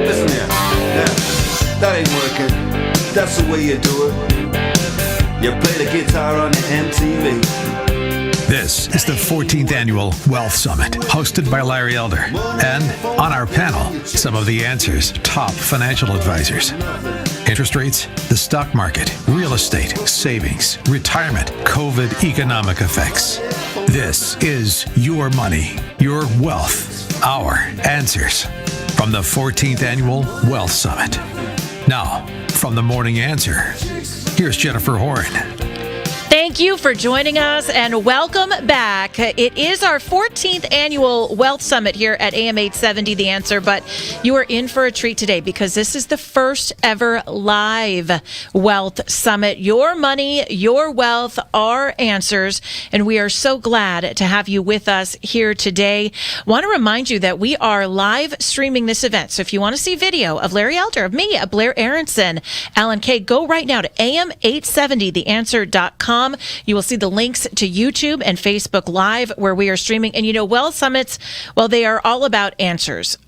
Listen here. Now, that ain't working. That's the way you do it. You play the guitar on the MTV. This is the 14th Annual Wealth Summit, hosted by Larry Elder. And on our panel, some of the answer's top financial advisors. Interest rates, the stock market, real estate, savings, retirement, COVID economic effects. This is your money, your wealth, our answers from the 14th Annual Wealth Summit. Now, from the Morning Answer, here's Jennifer Horn. Thank you for joining us and welcome back. It is our 14th annual Wealth Summit here at AM 870 The Answer, but you are in for a treat today because this is the first ever live Wealth Summit. Your money, your wealth, our answers, and we are so glad to have you with us here today. Want to remind you that we are live streaming this event, so if you want to see video of Larry Elder, of me, Blair Aronson, Alan Kay, go right now to am870theanswer.com. You will see the links to YouTube and Facebook Live where we are streaming. And you know, Wealth Summits, well, they are all about answers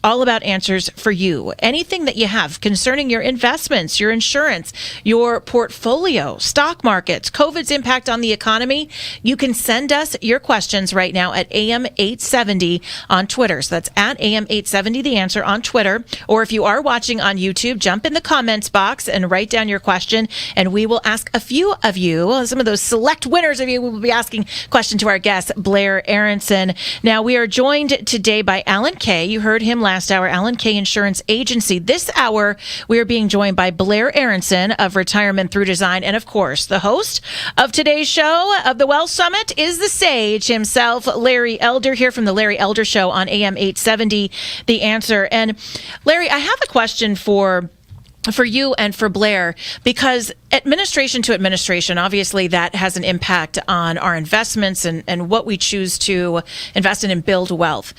for you. Anything that you have concerning your investments, your insurance, your portfolio, stock markets, COVID's impact on the economy, you can send us your questions right now at AM870 on Twitter. So that's at AM870 The Answer on Twitter. Or if you are watching on YouTube, jump in the comments box and write down your question, and we will ask a few of you, some of those select winners of you, will be asking question to our guest, Blair Aronson. Now, we are joined today by Alan Kay. You heard him last hour, Alan Kay Insurance Agency. This hour, we are being joined by Blair Aronson of Retirement Through Design. And of course, the host of today's show of the Wealth Summit is the sage himself, Larry Elder, here from the Larry Elder Show on AM 870, The Answer. And Larry, I have a question for you and for Blair, because administration to administration, obviously that has an impact on our investments and what we choose to invest in and build wealth.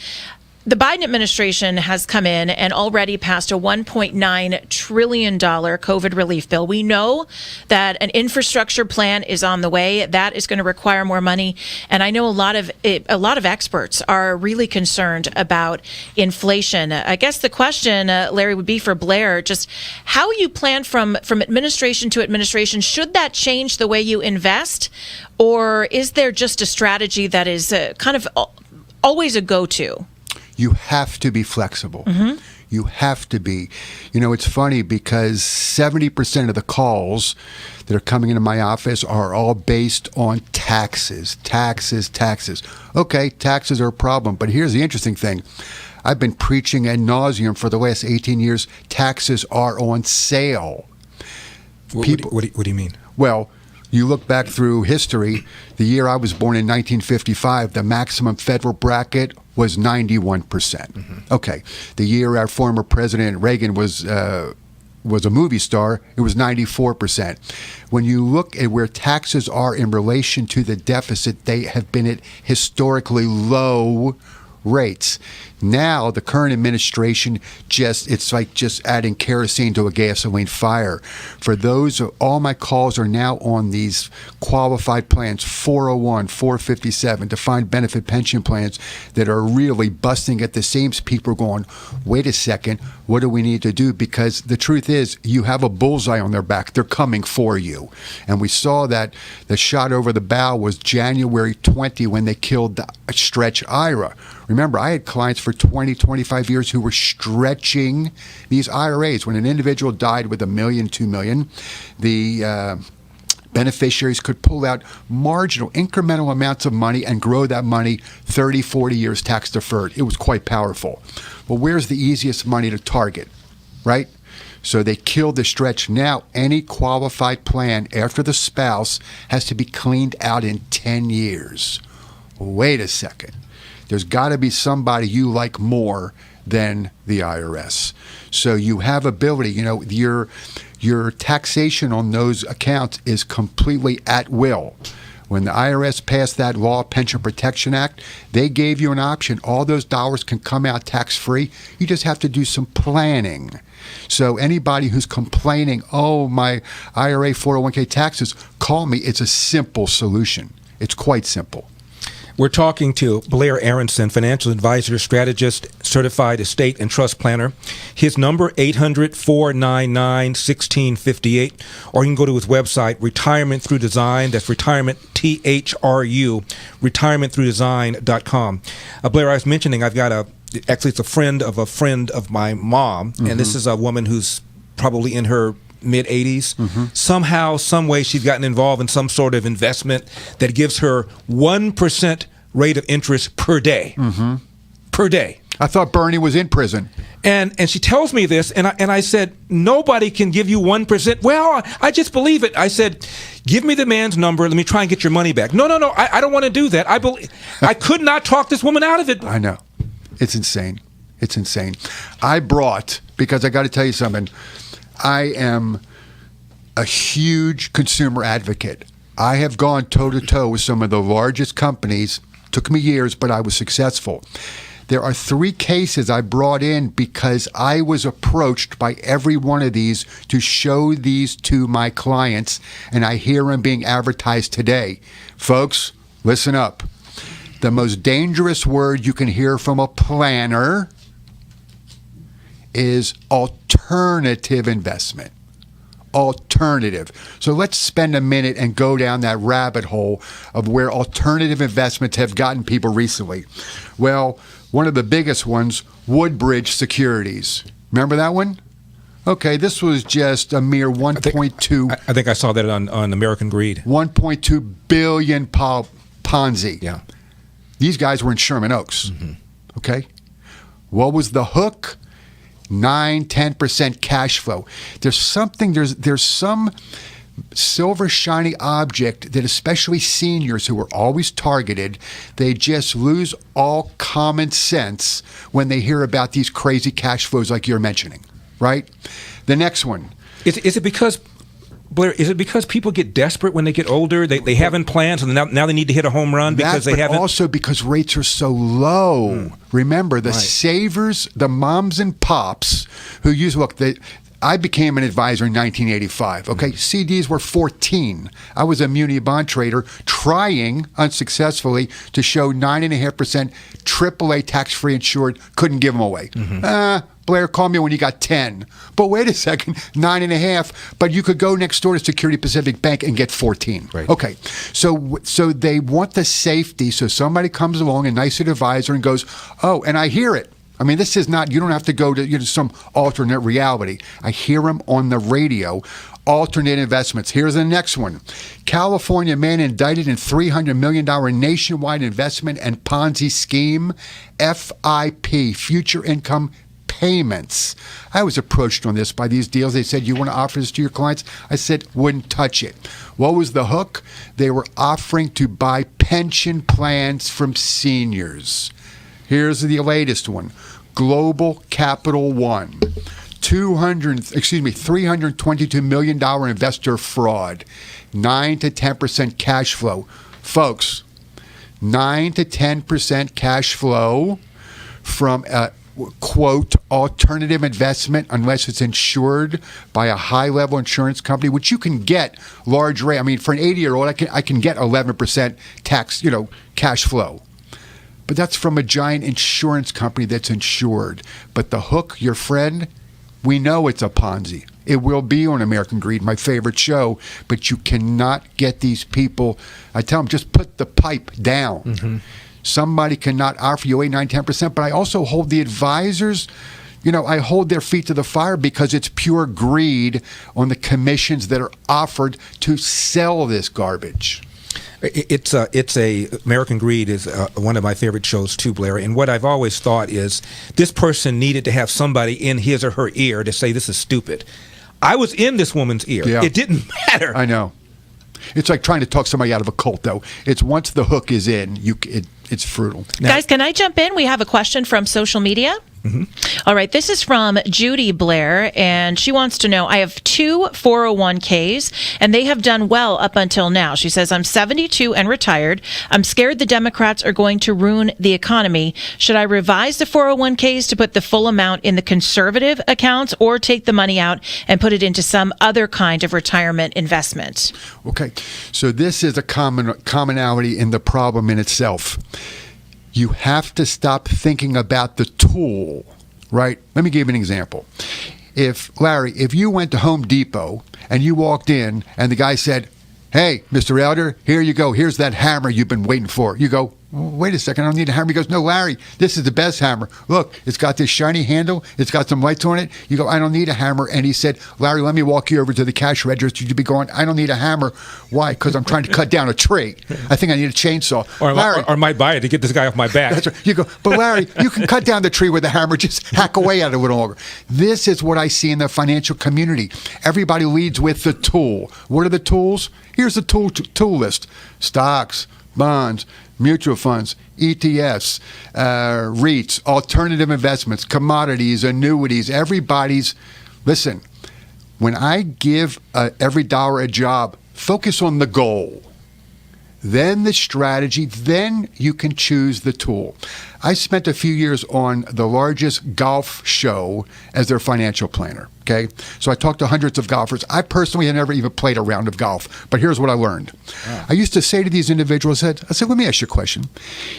The Biden administration has come in and already passed a $1.9 trillion COVID relief bill. We know that an infrastructure plan is on the way. That is going to require more money. And I know a lot of experts are really concerned about inflation. I guess the question, Larry, would be for Blair, just how you plan from administration to administration. Should that change the way you invest? Or is there just a strategy that is kind of always a go-to? You have to be flexible. Mm-hmm. You have to be. You know, it's funny because 70% of the calls that are coming into my office are all based on taxes. Okay, taxes are a problem, but here's the interesting thing. I've been preaching ad nauseum for the last 18 years. Taxes are on sale. What do you mean? Well, you look back through history, the year I was born in 1955, the maximum federal bracket was 91%. Mm-hmm. Okay. The year our former President Reagan was a movie star, it was 94%. When you look at where taxes are in relation to the deficit, they have been at historically low rates. Now, the current administration it's like just adding kerosene to a gasoline fire. For those, all my calls are now on these qualified plans, 401, 457, defined benefit pension plans that are really busting at the seams. People are going, wait a second, what do we need to do? Because the truth is, you have a bullseye on their back. They're coming for you. And we saw that the shot over the bow was January 20 when they killed Stretch IRA. Remember, I had clients for 20, 25 years who were stretching these IRAs. When an individual died with $1 million, $2 million, the beneficiaries could pull out marginal, incremental amounts of money and grow that money 30, 40 years tax deferred. It was quite powerful. Well, where's the easiest money to target, right? So they killed the stretch. Now, any qualified plan after the spouse has to be cleaned out in 10 years. Wait a second. There's got to be somebody you like more than the IRS. So you have ability, you know, your taxation on those accounts is completely at will. When the IRS passed that law, Pension Protection Act, they gave you an option. All those dollars can come out tax-free. You just have to do some planning. So anybody who's complaining, oh, my IRA 401k taxes, call me. It's a simple solution. It's quite simple. We're talking to Blair Aronson, financial advisor, strategist, certified estate and trust planner. His number, 800-499-1658, or you can go to his website, Retirement Through Design. That's retirement, THRU, retirementthroughdesign.com. Blair, I was mentioning actually it's a friend of my mom, and this is a woman who's probably in her mid-80s. Somehow, some way, she's gotten involved in some sort of investment that gives her 1% rate of interest per day. Per day. I thought Bernie was in prison. And she tells me this, and I said, nobody can give you 1%. Well, I just believe it. I said, give me the man's number. Let me try and get your money back. No, I don't want to do that. I could not talk this woman out of it. I know. It's insane. It's insane. Because I got to tell you something, I am a huge consumer advocate. I have gone toe-to-toe with some of the largest companies. Took me years, but I was successful. There are 3 cases I brought in because I was approached by every one of these to show these to my clients, and I hear them being advertised today. Folks, listen up. The most dangerous word you can hear from a planner is alternative investment. Alternative. So let's spend a minute and go down that rabbit hole of where alternative investments have gotten people recently. Well, one of the biggest ones, Woodbridge Securities. Remember that one? Okay, this was just a mere 1.2. I think I saw that on American Greed. 1.2 billion Ponzi. Yeah. These guys were in Sherman Oaks. Okay? What was the hook? 9-10% cash flow. There's some silver shiny object that especially seniors who are always targeted, they just lose all common sense when they hear about these crazy cash flows like you're mentioning, right? The next one. Is it because, Blair, people get desperate when they get older? They haven't planned, so now they need to hit a home run because they haven't? Also because rates are so low. Remember, the savers, the moms and pops who I became an advisor in 1985. Okay, CDs were 14. I was a muni bond trader trying unsuccessfully to show 9.5% AAA tax-free insured. Couldn't give them away. Blair, call me when you got 10. But wait a second, 9.5. But you could go next door to Security Pacific Bank and get 14. Right. Okay, so they want the safety. So somebody comes along, a nice advisor, and goes, oh, and I hear it. I mean, this is not, you don't have to go to some alternate reality. I hear them on the radio. Alternate investments. Here's the next one. California man indicted in $300 million nationwide investment and Ponzi scheme, FIP, future income payments. I was approached on this by these deals. They said, you want to offer this to your clients? I said, wouldn't touch it. What was the hook? They were offering to buy pension plans from seniors. Here's the latest one. Global Capital One. $322 million investor fraud. 9 to 10% cash flow. Folks, 9 to 10% cash flow from quote, alternative investment unless it's insured by a high-level insurance company, which you can get large rate. I mean, for an 80-year-old, I can get 11% tax, cash flow. But that's from a giant insurance company that's insured. But the hook, your friend, we know it's a Ponzi. It will be on American Greed, my favorite show, but you cannot get these people. I tell them, just put the pipe down. Somebody cannot offer you 8, 9, 10%, but I also hold the advisors, I hold their feet to the fire because it's pure greed on the commissions that are offered to sell this garbage. It's American Greed is one of my favorite shows too, Blair. And what I've always thought is this person needed to have somebody in his or her ear to say this is stupid. I was in this woman's ear. Yeah. It didn't matter. I know. It's like trying to talk somebody out of a cult, though. It's once the hook is in, it's frugal. Guys, can I jump in? We have a question from social media. All right, this is from Judy Blair, and she wants to know, I have 2 401ks, and they have done well up until now. She says, I'm 72 and retired. I'm scared the Democrats are going to ruin the economy. Should I revise the 401ks to put the full amount in the conservative accounts, or take the money out and put it into some other kind of retirement investment? Okay, so this is a commonality in the problem in itself. You have to stop thinking about the tool, right? Let me give you an example. Larry, if you went to Home Depot and you walked in and the guy said, hey, Mr. Elder, here you go. Here's that hammer you've been waiting for. You go, wait a second, I don't need a hammer. He goes, no, Larry, this is the best hammer. Look, it's got this shiny handle. It's got some lights on it. You go, I don't need a hammer. And he said, Larry, let me walk you over to the cash register. You'd be going, I don't need a hammer. Why? Because I'm trying to cut down a tree. I think I need a chainsaw. Or I might buy it to get this guy off my back. That's right. You go, but Larry, you can cut down the tree with a hammer. Just hack away at it with a longer. This is what I see in the financial community. Everybody leads with the tool. What are the tools? Here's the tool list. Stocks, bonds, mutual funds, ETFs, REITs, alternative investments, commodities, annuities, listen, when I give every dollar a job, focus on the goal, then the strategy, then you can choose the tool. I spent a few years on the largest golf show as their financial planner, okay? So I talked to hundreds of golfers. I personally had never even played a round of golf, but here's what I learned. I used to say to these individuals, I said, let me ask you a question.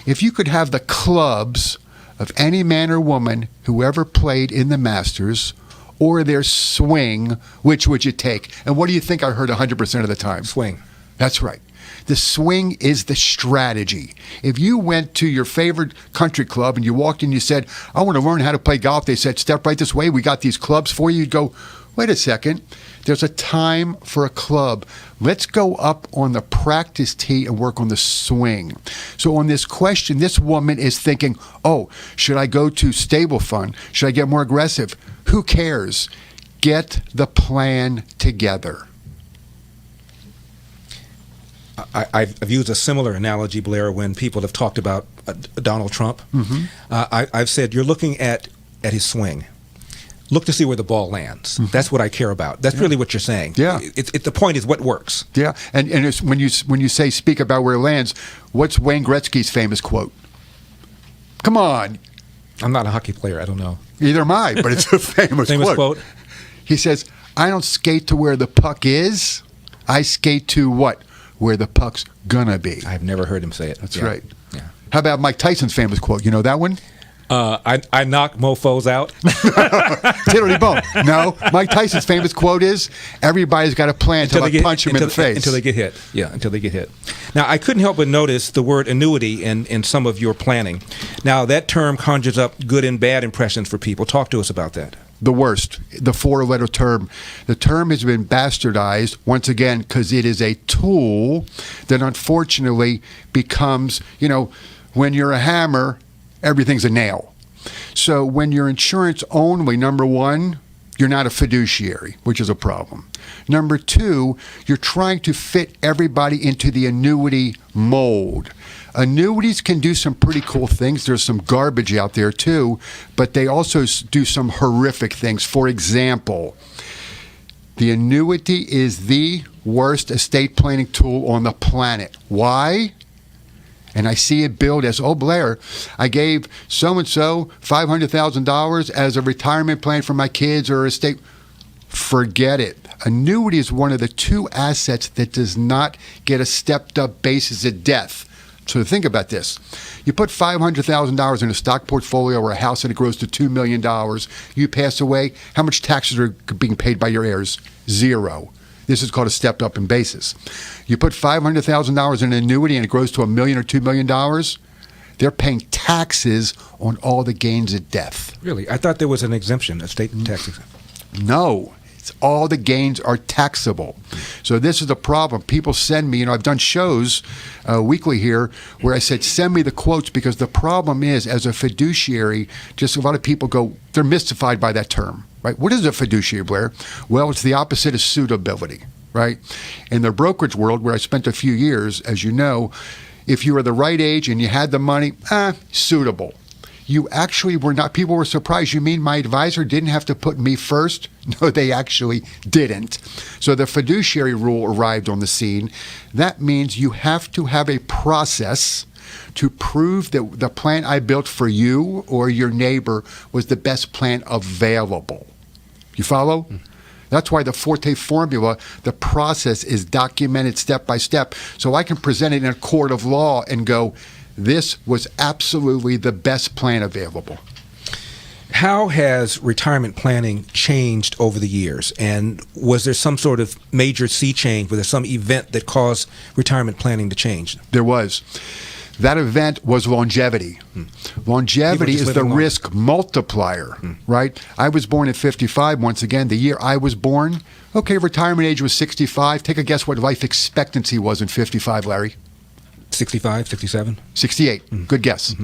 If you could have the clubs of any man or woman who ever played in the Masters or their swing, which would you take? And what do you think I heard 100% of the time? Swing. That's right. The swing is the strategy. If you went to your favorite country club and you walked in and you said, I want to learn how to play golf, they said, step right this way, we got these clubs for you. You'd go, wait a second, there's a time for a club. Let's go up on the practice tee and work on the swing. So on this question, this woman is thinking, oh, should I go to stable fund? Should I get more aggressive? Who cares? Get the plan together. I've used a similar analogy, Blair, when people have talked about Donald Trump. I've said, you're looking at his swing. Look to see where the ball lands. That's what I care about. That's really what you're saying. Yeah. The point is what works. Yeah, and it's when you say speak about where it lands, what's Wayne Gretzky's famous quote? Come on. I'm not a hockey player. I don't know. Neither am I, but it's a famous quote. He says, I don't skate to where the puck is. I skate to what? Where the puck's gonna be. I've never heard him say it. That's right. Yeah. How about Mike Tyson's famous quote? You know that one? I knock mofos out. Tiddly bum. No, Mike Tyson's famous quote is, everybody's got a plan until I punch him in the face. Until they get hit. Yeah, until they get hit. Now, I couldn't help but notice the word annuity in some of your planning. Now, that term conjures up good and bad impressions for people. Talk to us about that. The worst, the 4-letter term. The term has been bastardized, once again, because it is a tool that unfortunately becomes, when you're a hammer, everything's a nail. So when you're insurance only, number one, you're not a fiduciary, which is a problem. Number two, you're trying to fit everybody into the annuity mold. Annuities can do some pretty cool things. There's some garbage out there too, but they also do some horrific things. For example, the annuity is the worst estate planning tool on the planet. Why? And I see it billed as, oh, Blair, I gave so-and-so $500,000 as a retirement plan for my kids or estate. Forget it. Annuity is one of the 2 assets that does not get a stepped-up basis at death. So think about this. You put $500,000 in a stock portfolio or a house and it grows to $2 million. You pass away. How much taxes are being paid by your heirs? 0. This is called a stepped up in basis. You put $500,000 in an annuity and it grows to $1 million or $2 million. They're paying taxes on all the gains at death. Really? I thought there was an exemption, a state tax exemption. No. All the gains are taxable. So this is the problem. People send me, I've done shows weekly here where I said, send me the quotes, because the problem is, as a fiduciary, just a lot of people they're mystified by that term, right? What is a fiduciary, Blair? Well, it's the opposite of suitability, right? In the brokerage world, where I spent a few years, as you know, if you were the right age and you had the money, suitable. you actually were not, people were surprised. You mean my advisor didn't have to put me first? No, they actually didn't. So the fiduciary rule arrived on the scene. That means you have to have a process to prove that the plan I built for you or your neighbor was the best plan available. You follow? That's why the Forte formula, the process is documented step by step. So I can present it in a court of law and go, this was absolutely the best plan available. How has retirement planning changed over the years? And was there some sort of major sea change? Was there some event that caused retirement planning to change? There was. That event was longevity. Longevity is the risk multiplier, right? I was born at 55, once again, the year I was born. Okay, retirement age was 65. Take a guess what life expectancy was in 55, Larry. 65, 67? 68. Good guess.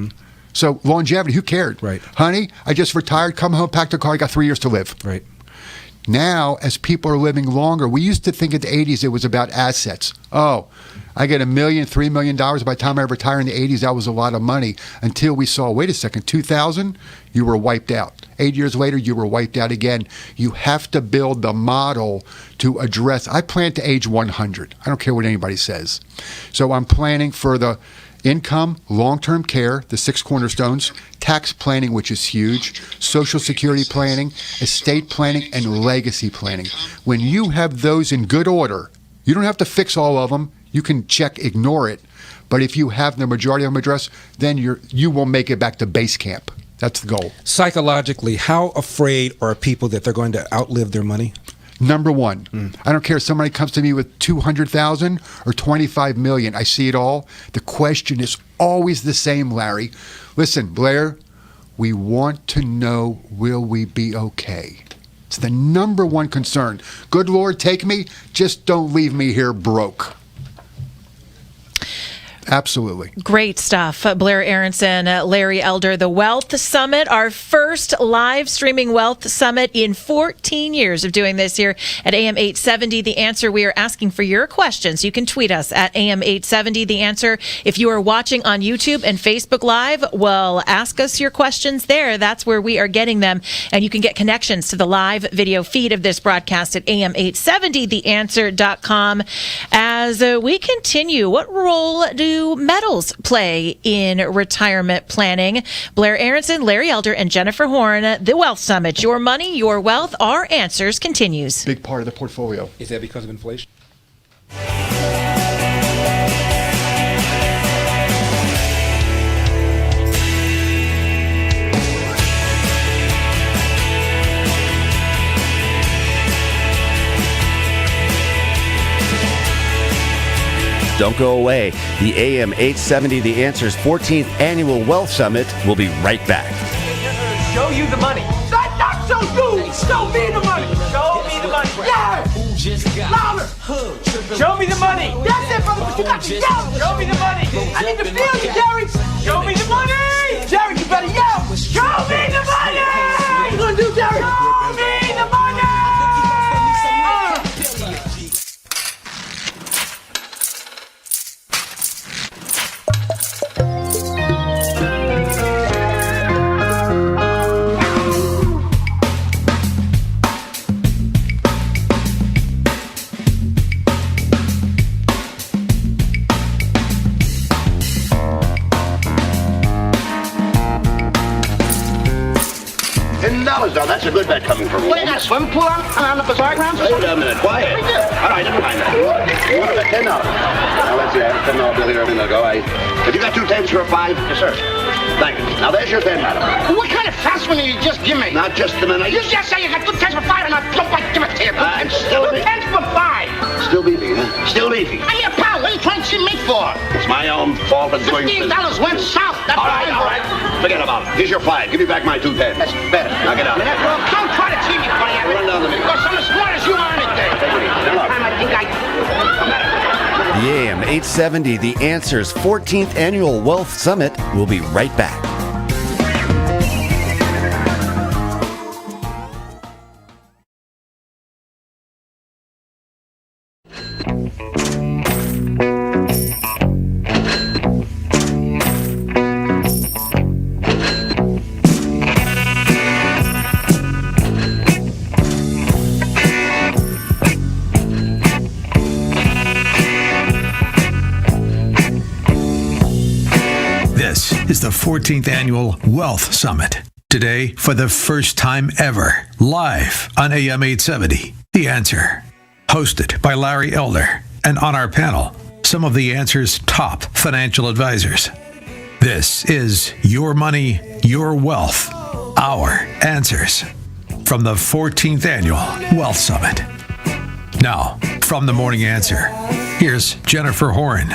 So longevity, who cared? Right. Honey, I just retired, come home, packed a car, I got 3 years to live. Right. Now, as people are living longer, we used to think in the 80s it was about assets. Oh, I get $1 million, $3 million. By the time I retire in the 80s, that was a lot of money. Until we saw, wait a second, 2000, you were wiped out. 8 years later, you were wiped out again. You have to build the model to address. I plan to age 100. I don't care what anybody says. So I'm planning for the income, long-term care, the 6 cornerstones, tax planning, which is huge, social security planning, estate planning, and legacy planning. When you have those in good order, you don't have to fix all of them. You can check, ignore it. But if you have the majority of them addressed, then you will make it back to base camp. That's the goal. Psychologically, how afraid are people that they're going to outlive their money? Number one, I don't care if somebody comes to me with 200,000 or 25 million. I see it all. The question is always the same, Larry. Listen, Blair, we want to know, will we be okay? It's the number one concern. Good Lord, take me. Just don't leave me here broke. Absolutely. Great stuff. Blair Aronson, Larry Elder, the Wealth Summit, our first live streaming Wealth Summit in 14 years of doing this here at AM 870. The Answer, we are asking for your questions. You can tweet us at AM 870. The Answer, if you are watching on YouTube and Facebook Live, well, ask us your questions there. That's where we are getting them. And you can get connections to the live video feed of this broadcast at am870theanswer.com. As we continue, what role do metals play in retirement planning? Blair Aronson, Larry Elder, and Jennifer Horn, the Wealth Summit. Your money, your wealth, our answers continues. Big part of the portfolio. Is that because of inflation? Don't go away. The AM 870 The Answer's 14th Annual Wealth Summit will be right back. Show you the money. That's not so you. Show me the money. Show me the money. Yeah. Louder. Show me the money. That's it, brother. But you got to yell. Show me the money. I need to feel you, Jerry. Show me the money. Jerry, you better yell. Show me the money. What you gonna do, Jerry? Show me the money. $10 now. That's a good bet coming from me. What, you got a swimming pool on the bazaar grounds? Wait a minute, quiet. All right, never mind that. You want to bet $10? Now, let's see. I have a $10 bill here a minute ago. Have you got 2 tens for a 5? Yes, sir. Thank you. Now, there's your 10, madam. What kind of fast one did you just give me? Not just a minute. You just say you got 2 tens for 5 and I plump like give it to you. I'm still 2 tens for 5. Still beefy, huh? Still beefy. Hey, pal, what are you trying to see me for? It's my own fault for doing $15 went south. That's all right. Forget about it. Here's your 5. Give me back my 2 tens. That's better. Now get out. Well, don't try to cheat me, buddy. Run down to me. Because I'm as smart as you are anything. Take it easy. Now, look. Time I think The AM 870 The Answer's 14th Annual Wealth Summit will be right back. the 14th Annual Wealth Summit. Today, for the first time ever, live on AM 870, The Answer. Hosted by Larry Elder. And on our panel, some of The Answer's top financial advisors. This is Your Money, Your Wealth, Our Answers from the 14th Annual Wealth Summit. Now, from the Morning Answer, here's Jennifer Horn.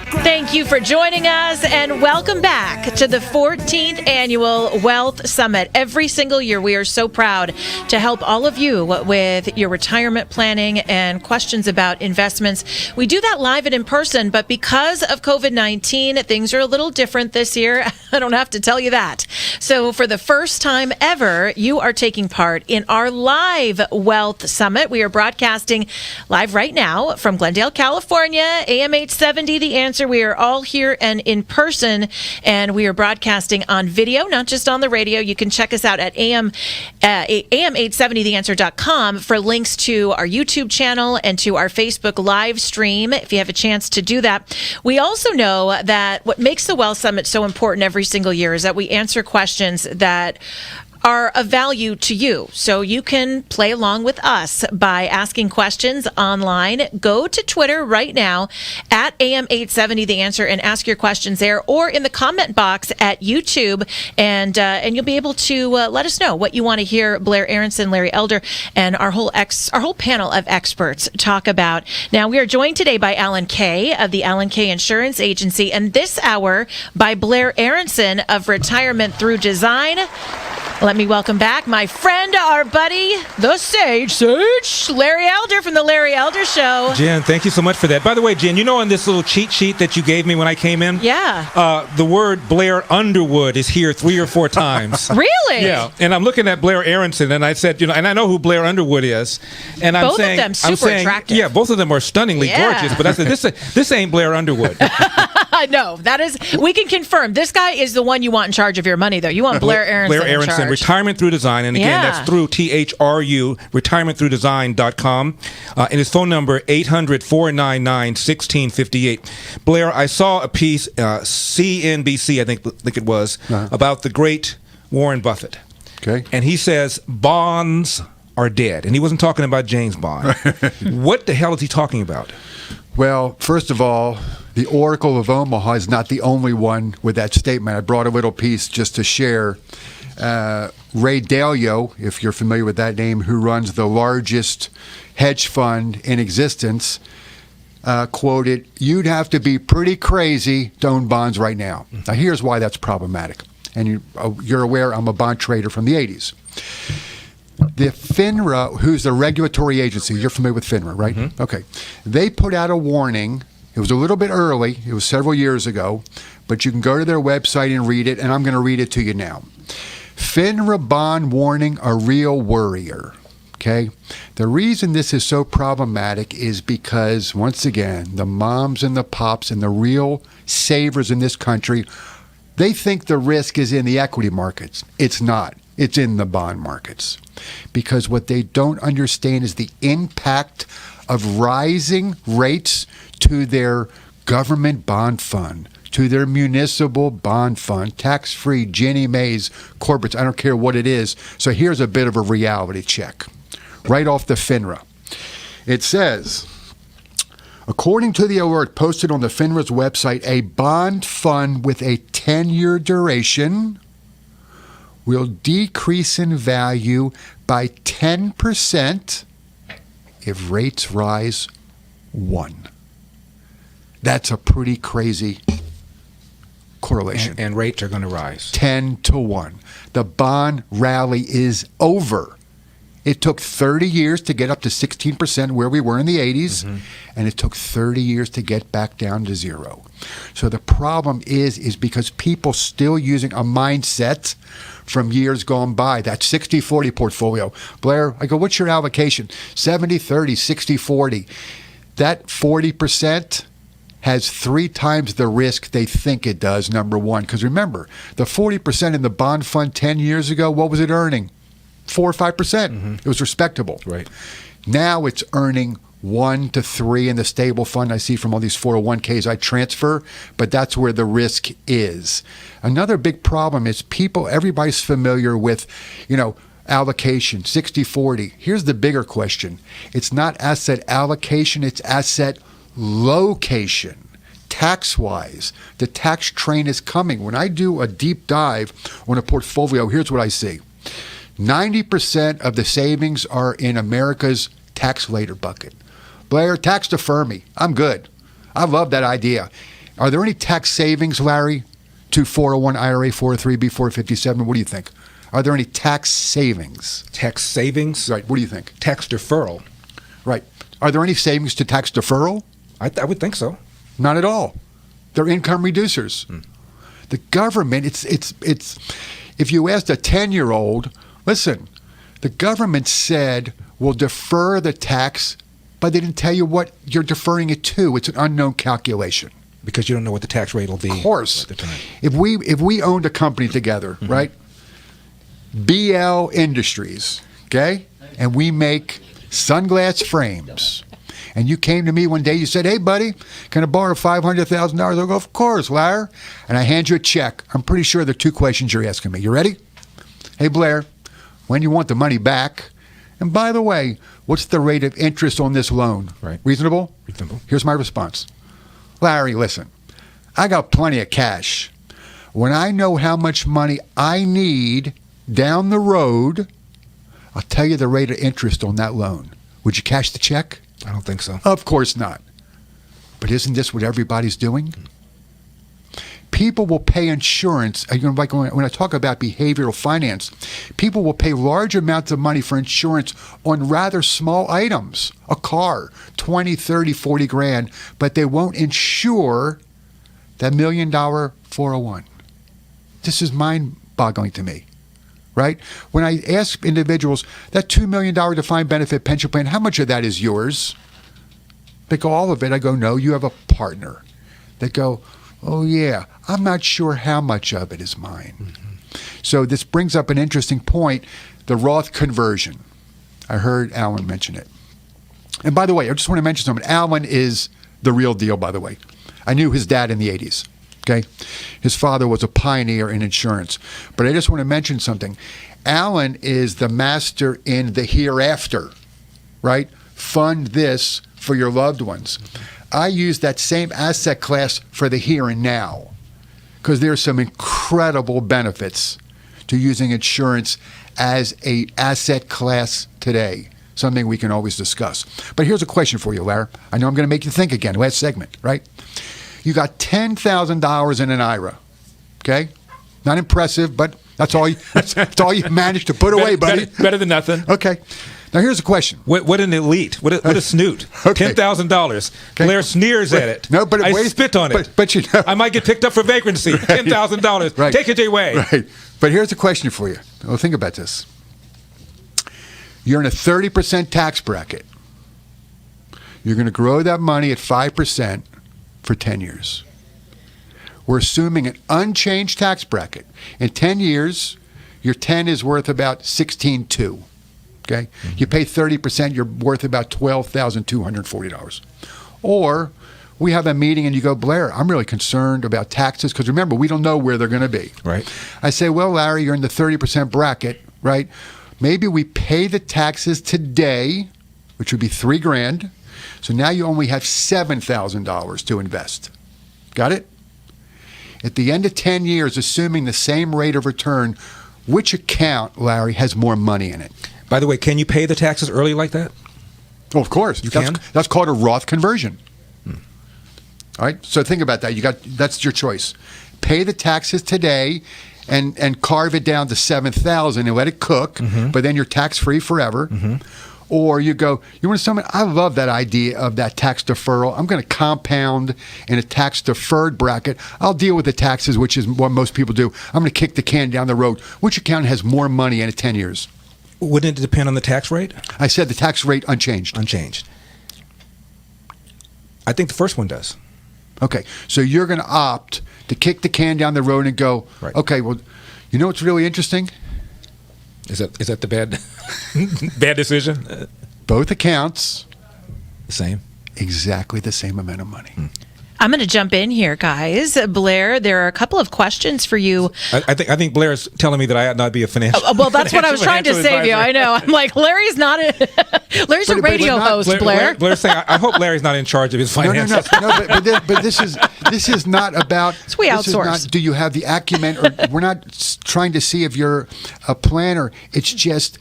Thank you for joining us and welcome back to the 14th Annual Wealth Summit. Every single year, we are so proud to help all of you with your retirement planning and questions about investments. We do that live and in person, but because of COVID-19, things are a little different this year. I don't have to tell you that. So for the first time ever, you are taking part in our live Wealth Summit. We are broadcasting live right now from Glendale, California, AM 870, The Answer. We are all here and in person, and we are broadcasting on video, not just on the radio. You can check us out at am870theanswer.com for links to our YouTube channel and to our Facebook live stream, if you have a chance to do that. We also know that what makes the Wealth Summit so important every single year is that we answer questions that are of value to you. So you can play along with us by asking questions online. Go to Twitter right now at AM870 The Answer and ask your questions there, or in the comment box at YouTube, and you'll be able to let us know what you want to hear Blair Aronson, Larry Elder, and our whole panel of experts talk about. Now, we are joined today by Alan Kay of the Alan Kay Insurance Agency, and this hour by Blair Aronson of Retirement Through Design. Let me welcome back my friend, our buddy, the Sage, Larry Elder from The Larry Elder Show. Jen, thank you so much for that. By the way, Jen, you know on this little cheat sheet that you gave me when I came in? Yeah. The word Blair Underwood is here 3 or 4 times. Really? Yeah. And I'm looking at Blair Aronson, and I said, and I know who Blair Underwood is. And I'm both saying, of them super attractive. Yeah, both of them are stunningly gorgeous. But I said, this ain't Blair Underwood. No, we can confirm. This guy is the one you want in charge of your money, though. You want Blair Aronson Blair Aronson, in charge. Retirement Through Design. And again, that's through THRU, retirementthroughdesign.com. And his phone number, 800-499-1658. Blair, I saw a piece, CNBC, I think it was, about the great Warren Buffett. Okay. And he says, bonds are dead. And he wasn't talking about James Bond. What the hell is he talking about? Well, first of all, the Oracle of Omaha is not the only one with that statement. I brought a little piece just to share. Ray Dalio, if you're familiar with that name, who runs the largest hedge fund in existence, quoted, "You'd have to be pretty crazy to own bonds right now." Now, here's why that's problematic. And you're aware I'm a bond trader from the 80s. The FINRA, who's the regulatory agency, you're familiar with FINRA, right? Mm-hmm. Okay. They put out a warning. It was a little bit early. It was several years ago. But you can go to their website and read it, and I'm going to read it to you now. FINRA bond warning, a real worrier. Okay? The reason this is so problematic is because, once again, the moms and the pops and the real savers in this country, they think the risk is in the equity markets. It's not. It's in the bond markets. Because what they don't understand is the impact of rising rates to their government bond fund, to their municipal bond fund, tax-free, Ginnie Mae's, corporates, I don't care what it is. So here's a bit of a reality check. Right off the FINRA. It says, according to the alert posted on the FINRA's website, a bond fund with a 10-year duration will decrease in value by 10% if rates rise 1. That's a pretty crazy correlation. And rates are going to rise. 10 to 1. The bond rally is over. It took 30 years to get up to 16% where we were in the 80s, and it took 30 years to get back down to 0. So the problem is because people still using a mindset from years gone by, that 60-40 portfolio. Blair, I go, what's your allocation? 70-30, 60-40. That 40% has 3 times the risk they think it does, number one. Because remember, the 40% in the bond fund 10 years ago, what was it earning? 4 or 5%. It was respectable. Right. Now it's earning 1 to 3 in the stable fund. I see from all these 401ks I transfer, but that's where the risk is. Another big problem is everybody's familiar with, allocation, 60-40. Here's the bigger question. It's not asset allocation, it's asset location. Tax-wise, the tax train is coming. When I do a deep dive on a portfolio, here's what I see. 90% of the savings are in America's tax later bucket. Blair, tax defer me. I'm good. I love that idea. Are there any tax savings, Larry, to 401 IRA, 403B, 457? What do you think? Are there any tax savings? Tax savings? Right. What do you think? Tax deferral. Right. Are there any savings to tax deferral? I would think so. Not at all. They're income reducers. The government, it's if you asked a 10-year-old, listen, the government said we'll defer the tax, but they didn't tell you what you're deferring it to. It's an unknown calculation. Because you don't know what the tax rate will be. Of course. At the time. If we owned a company together, right? BL Industries, okay? And we make sunglass frames. And you came to me one day, you said, hey, buddy, can I borrow $500,000? I'll go, of course, Larry. And I hand you a check. I'm pretty sure there are 2 questions you're asking me. You ready? Hey, Blair, when you want the money back? And by the way, what's the rate of interest on this loan? Right. Reasonable? Reasonable. Here's my response. Larry, listen, I got plenty of cash. When I know how much money I need down the road, I'll tell you the rate of interest on that loan. Would you cash the check? I don't think so. Of course not. But isn't this what everybody's doing? People will pay insurance. Like when I talk about behavioral finance, people will pay large amounts of money for insurance on rather small items, a car, 20, 30, 40 grand, but they won't insure that $1 million 401. This is mind-boggling to me, right? When I ask individuals, that $2 million defined benefit pension plan, how much of that is yours? They go, all of it. I go, no, you have a partner. They go, oh, yeah, I'm not sure how much of it is mine. So this brings up an interesting point, the Roth conversion. I heard Alan mention it. And by the way, I just want to mention something. Alan is the real deal, by the way. I knew his dad in the 80s, okay? His father was a pioneer in insurance. But I just want to mention something. Alan is the master in the hereafter, right? Fund this for your loved ones. I use that same asset class for the here and now because there's some incredible benefits to using insurance as a asset class today, something we can always discuss. But here's a question for you, Larry. I know I'm going to make you think again, last segment, right? You got $10,000 in an IRA, okay? Not impressive, but that's all you managed to put away, buddy. Better than nothing. Okay. Now here's a question. What an elite. What a snoot. Okay. $10,000. Okay. Blair sneers at it. No, but I wait, spit on it. But you know, I might get picked up for vagrancy. $10,000. Right. Take it away. Right. But here's a question for you. Well, think about this. You're in a 30% tax bracket. You're going to grow that money at 5% for 10 years. We're assuming an unchanged tax bracket. In 10 years, your 10 is worth about $16,200. Okay? You pay 30%, you're worth about $12,240. Or we have a meeting and you go, Blair, I'm really concerned about taxes because remember, we don't know where they're going to be. Right. I say, well, Larry, you're in the 30% bracket, right? Maybe we pay the taxes today, which would be $3,000. So now you only have $7,000 to invest. Got it? At the end of 10 years, assuming the same rate of return, which account, Larry, has more money in it? By the way, can you pay the taxes early like that? Oh, of course. You can? That's called a Roth conversion. All right? So think about that. That's your choice. Pay the taxes today and carve it down to $7,000 and let it cook, but then you're tax-free forever. Or you go, you want something? I love that idea of that tax deferral. I'm going to compound in a tax-deferred bracket. I'll deal with the taxes, which is what most people do. I'm going to kick the can down the road. Which account has more money in it 10 years? Wouldn't it depend on the tax rate? I said the tax rate unchanged. Unchanged. I think the first one does. Okay, so you're going to opt to kick the can down the road and go, right. Okay, well, you know what's really interesting? Is that the bad decision? Both accounts The same? Exactly the same amount of money. I'm going to jump in here, guys. Blair, there are a couple of questions for you. I think Blair's telling me that I ought not be a financial. Well, that's what I was trying to save you. I know. I'm like, Larry's not Larry's a radio host, Blair. Blair's saying, I hope Larry's not in charge of his finances. No, but this is not about. So we outsource. Do you have the acumen? Or we're not trying to see if you're a planner. It's just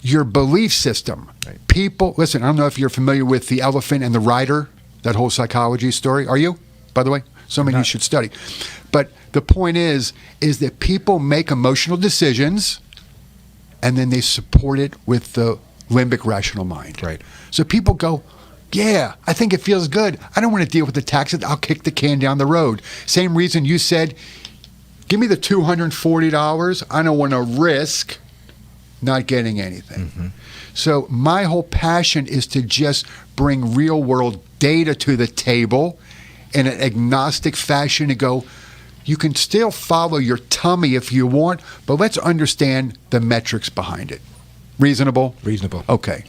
your belief system. Right. People, listen. I don't know if you're familiar with The Elephant and the Rider. That whole psychology story. Are you, by the way? Something you should study. But the point is that people make emotional decisions and then they support it with the limbic rational mind. Right. So people go, yeah, I think it feels good. I don't want to deal with the taxes. I'll kick the can down the road. Same reason you said, give me the $240. I don't want to risk not getting anything. Mm-hmm. So my whole passion is to just bring real world data to the table in an agnostic fashion to go, you can still follow your tummy if you want, but let's understand the metrics behind it. Reasonable? Reasonable. Okay.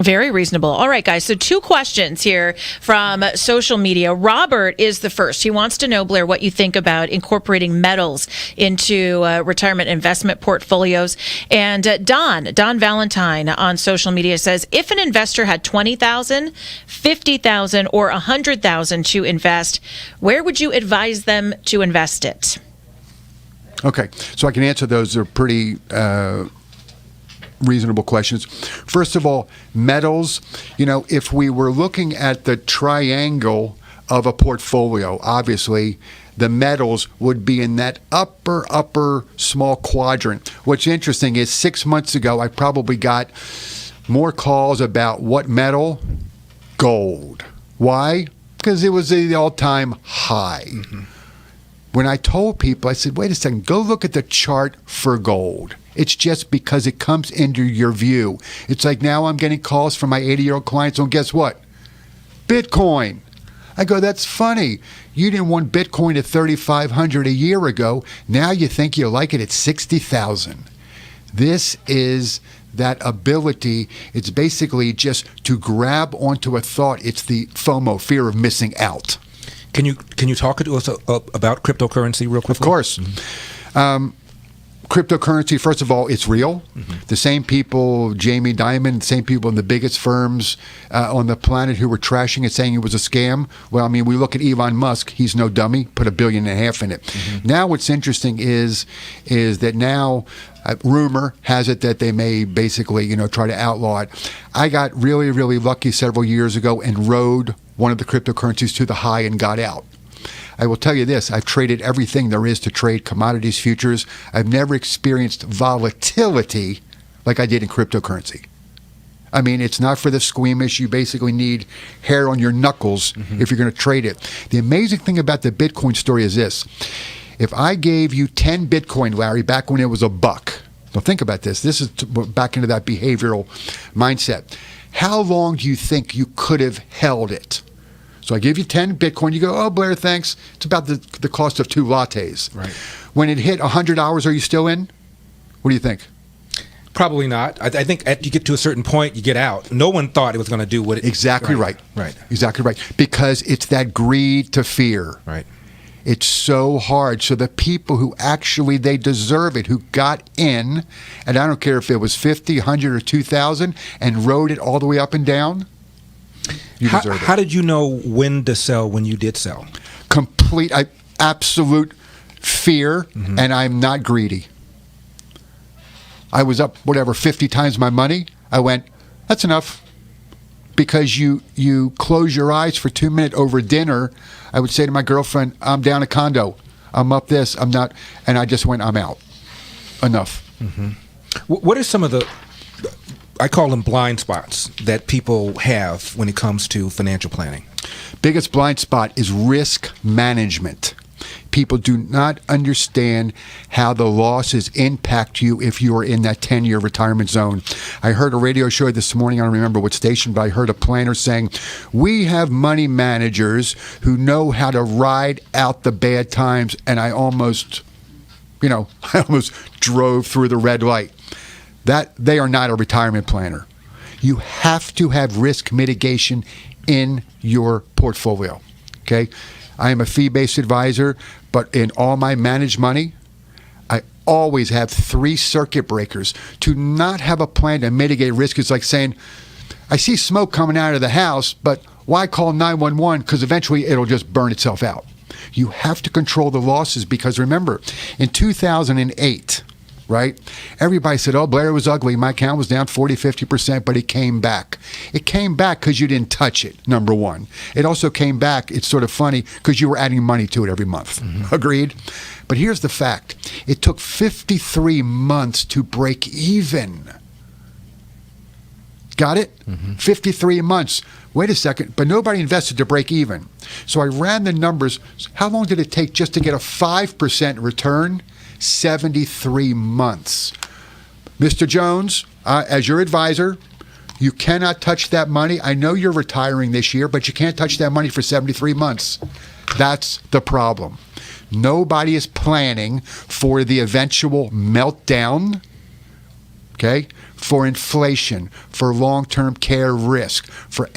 Very reasonable. All right, guys. So 2 questions here from social media. Robert is the first. He wants to know, Blair, what you think about incorporating metals into retirement investment portfolios. And Don Valentine on social media says, if an investor had $20,000, $50,000, or $100,000 to invest, where would you advise them to invest it? Okay, so I can answer those. They're pretty reasonable questions. First of all, metals, if we were looking at the triangle of a portfolio, obviously the metals would be in that upper small quadrant. What's interesting is 6 months ago, I probably got more calls about what metal? Gold. Why? Because it was the all-time high. Mm-hmm. When I told people, I said, wait a second, go look at the chart for gold. It's just because it comes into your view. It's like now I'm getting calls from my 80-year-old clients, and guess what? Bitcoin. I go, that's funny. You didn't want Bitcoin at $3,500 a year ago. Now you think you like it at $60,000. This is that ability. It's basically just to grab onto a thought. It's the FOMO, fear of missing out. Can you talk to us about cryptocurrency real quickly? Of course. Mm-hmm. Cryptocurrency, first of all, it's real. Mm-hmm. The same people, Jamie Dimon, the same people in the biggest firms on the planet who were trashing it, saying it was a scam. Well, I mean, we look at Elon Musk. He's no dummy. Put $1.5 billion in it. Mm-hmm. Now what's interesting is that now rumor has it that they may basically, try to outlaw it. I got really, really lucky several years ago and rode one of the cryptocurrencies to the high and got out. I will tell you this, I've traded everything there is to trade, commodities, futures. I've never experienced volatility like I did in cryptocurrency. I mean, it's not for the squeamish. You basically need hair on your knuckles if you're going to trade it. The amazing thing about the Bitcoin story is this. If I gave you 10 Bitcoin, Larry, back when it was $1, now think about this. This is back into that behavioral mindset. How long do you think you could have held it? So I give you 10 Bitcoin. You go, oh, Blair, thanks. It's about the cost of 2 lattes. Right. When it hit $100, are you still in? What do you think? Probably not. I think you get to a certain point, you get out. No one thought it was going to do what it... Exactly right. Right. Exactly right. Because it's that greed to fear. Right. It's so hard. So the people who actually, they deserve it, who got in, and I don't care if it was 50, 100, or 2,000, and rode it all the way up and down, you deserve it. How did you know when to sell when you did sell? Absolute fear, and I'm not greedy. I was up, 50 times my money. I went, that's enough. Because you close your eyes for 2 minutes over dinner. I would say to my girlfriend, I'm down a condo. I'm up this. I'm not. And I just went, I'm out. Enough. Mm-hmm. What are some of the, I call them blind spots that people have when it comes to financial planning? Biggest blind spot is risk management. People do not understand how the losses impact you if you are in that 10-year retirement zone. I heard a radio show this morning, I don't remember what station, but I heard a planner saying, we have money managers who know how to ride out the bad times, and I almost drove through the red light. That they are not a retirement planner. You have to have risk mitigation in your portfolio. Okay? I am a fee-based advisor, but in all my managed money, I always have 3 circuit breakers. To not have a plan to mitigate risk is like saying, I see smoke coming out of the house, but why call 911? Because eventually it'll just burn itself out. You have to control the losses because remember, in 2008, right, everybody said, oh, Blair was ugly. My account was down 40, 50%, but it came back. It came back because you didn't touch it, number one. It also came back, it's sort of funny, because you were adding money to it every month. Agreed? But here's the fact. It took 53 months to break even. Got it? 53 months. Wait a second, but nobody invested to break even. So I ran the numbers. How long did it take just to get a 5% return? 73 months. Mr. Jones, as your advisor, you cannot touch that money. I know you're retiring this year, but you can't touch that money for 73 months. That's the problem. Nobody is planning for the eventual meltdown, okay, for inflation, for long-term care risk, for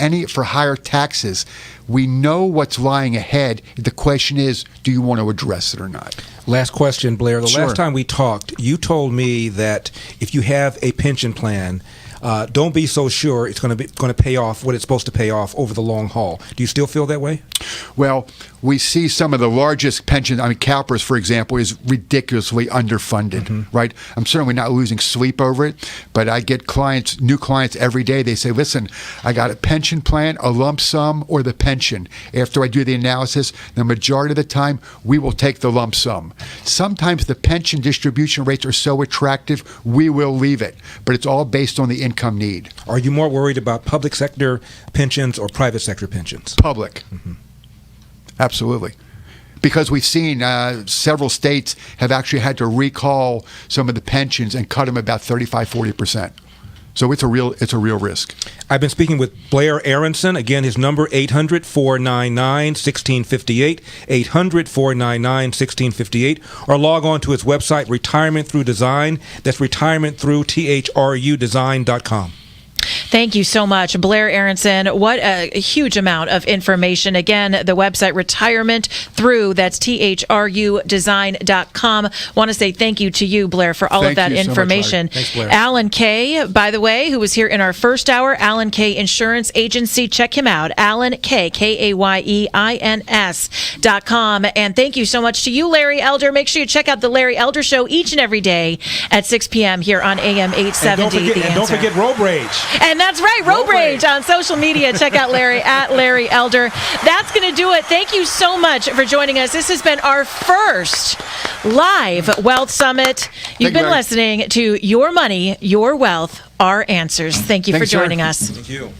higher taxes. We know what's lying ahead. The question is, do you want to address it or not? Last question, Blair. The Sure. last time we talked, you told me that if you have a pension plan, don't be so sure it's going to pay off what it's supposed to pay off over the long haul. Do you still feel that way? Well, we see some of the largest pensions. I mean, CalPERS, for example, is ridiculously underfunded, right? I'm certainly not losing sleep over it, but I get new clients every day. They say, listen, I got a pension plan, a lump sum, or the pension. After I do the analysis, the majority of the time, we will take the lump sum. Sometimes the pension distribution rates are so attractive, we will leave it, but it's all based on the income need. Are you more worried about public sector pensions or private sector pensions? Public. Absolutely. Because we've seen several states have actually had to recall some of the pensions and cut them about 35, 40%. So it's a real risk. I've been speaking with Blair Aronson. Again, his number 800-499-1658, 800-499-1658, or log on to his website, Retirement Through Design. That's retirementthroughTHRUdesign.com. Thank you so much, Blair Aronson. What a huge amount of information. Again, the website Retirement Through, that's THRUdesign.com. Want to say thank you to you, Blair, for all of that information. Thanks, Blair. Alan Kay, by the way, who was here in our first hour, Alan Kay Insurance Agency. Check him out, Alan Kay, KAYEINS.com. And thank you so much to you, Larry Elder. Make sure you check out the Larry Elder Show each and every day at 6 p.m. here on AM 870. And don't forget Road Rage. And that's right, Road Rage on social media. Check out Larry at Larry Elder. That's going to do it. Thank you so much for joining us. This has been our first live Wealth Summit. You've been listening to Your Money, Your Wealth, Our Answers. Thank you for joining us. Thank you.